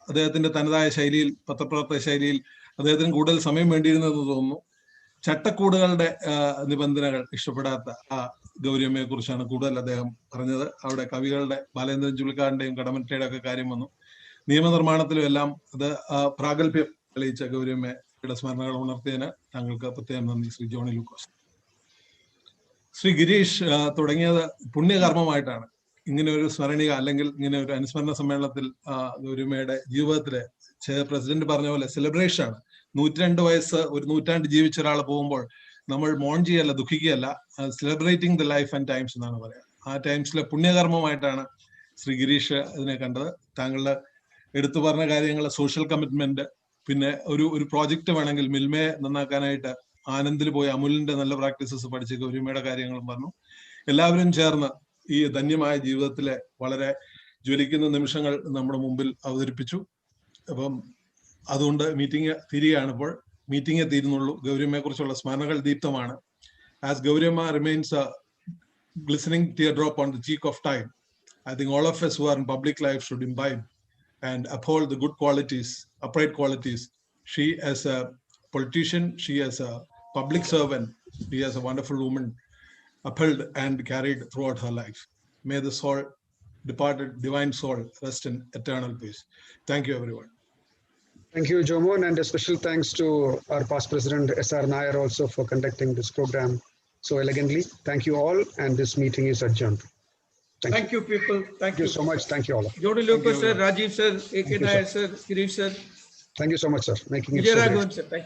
Speaker 8: അദ്ദേഹത്തിന്റെ തനതായ ശൈലിയിൽ, പത്രപ്രവർത്തക ശൈലിയിൽ അദ്ദേഹത്തിന് കൂടുതൽ സമയം വേണ്ടിയിരുന്നെന്ന് തോന്നുന്നു. ചട്ടക്കൂടുകളുടെ നിബന്ധനകൾ ഇഷ്ടപ്പെടാത്ത ഗൗരിയമ്മയെ കുറിച്ചാണ് കൂടുതൽ അദ്ദേഹം പറഞ്ഞത്. അവിടെ കവികളുടെ ബാലേന്ദ്രൻ ചുള്ളിക്കാടിന്റെയും കടമറ്റയുടെ ഒക്കെ കാര്യം വന്നു. നിയമനിർമ്മാണത്തിലും എല്ലാം അത് പ്രാഗൽഭ്യം തെളിയിച്ച ഗൗരിയമ്മയുടെ സ്മരണകൾ ഉണർത്തിയതിന് താങ്കൾക്ക് പ്രത്യേകം നന്ദി ശ്രീ ജോണി ലൂക്കോസ്. ശ്രീ ഗിരീഷ് തുടങ്ങിയത് പുണ്യകർമ്മമായിട്ടാണ്. ഇങ്ങനെ ഒരു സ്മരണിക അല്ലെങ്കിൽ ഇങ്ങനെ ഒരു അനുസ്മരണ സമ്മേളനത്തിൽ ഗൗരിയമ്മയുടെ ജീവിതത്തിലെ പ്രസിഡന്റ് പറഞ്ഞ പോലെ സെലിബ്രേഷൻ ആണ്. 102 വയസ്സ്, ഒരു നൂറ്റാണ്ട് ജീവിച്ച ഒരാൾ പോകുമ്പോൾ നമ്മൾ മോൺ ചെയ്യല്ല, ദുഃഖിക്കുകയല്ല, celebrating the life and times എന്നാണ് പറയുക. ആ ടൈംസിലെ പുണ്യകർമ്മമായിട്ടാണ് ശ്രീ ഗിരീഷ് ഇതിനെ കണ്ടത്. താങ്കളുടെ എടുത്തു പറഞ്ഞ കാര്യങ്ങൾ, സോഷ്യൽ കമ്മിറ്റ്മെന്റ്, പിന്നെ ഒരു പ്രോജക്റ്റ് വേണമെങ്കിൽ മിൽമയെ നന്നാക്കാനായിട്ട് ആനന്ദിൽ പോയി അമുലിന്റെ നല്ല പ്രാക്ടീസസ് പഠിച്ച് ഗൗരിയമ്മയുടെ കാര്യങ്ങളും പറഞ്ഞു. എല്ലാവരും ചേർന്ന് ഈ ധന്യമായ ജീവിതത്തിലെ വളരെ ജ്വലിക്കുന്ന നിമിഷങ്ങൾ നമ്മുടെ മുമ്പിൽ അവതരിപ്പിച്ചു. അപ്പം അതുകൊണ്ട് മീറ്റിംഗ് തീരുകയാണ്. ഇപ്പോൾ മീറ്റിംഗേ തീരുന്നുള്ളൂ. ഗൗരിയമ്മയെ കുറിച്ചുള്ള സ്മരണകൾ ദീപ്തമാണ്. As Gauriamma remains a glistening teardrop on the cheek of time, I think all of us who are in public life should imbibe and uphold the good qualities, upright qualities. She as a politician, she as a public servant, she as a wonderful woman upheld and carried throughout her life. May the soul, departed divine soul, rest in eternal peace. Thank you, everyone.
Speaker 1: Thank you, Jomon, and a special thanks to our past president, S.R. Nair, also for conducting this program so elegantly. Thank you all, and this meeting is adjourned.
Speaker 2: Thank you, people. Thank
Speaker 1: you so much. Thank you all.
Speaker 2: Jodi Lucas, sir, Rajiv, sir, A.K. Nair, sir, Girish, sir.
Speaker 1: Thank you so much, sir. Making it
Speaker 2: Vijay
Speaker 1: so
Speaker 2: Raghavan,
Speaker 1: great.
Speaker 2: sir. Thank you.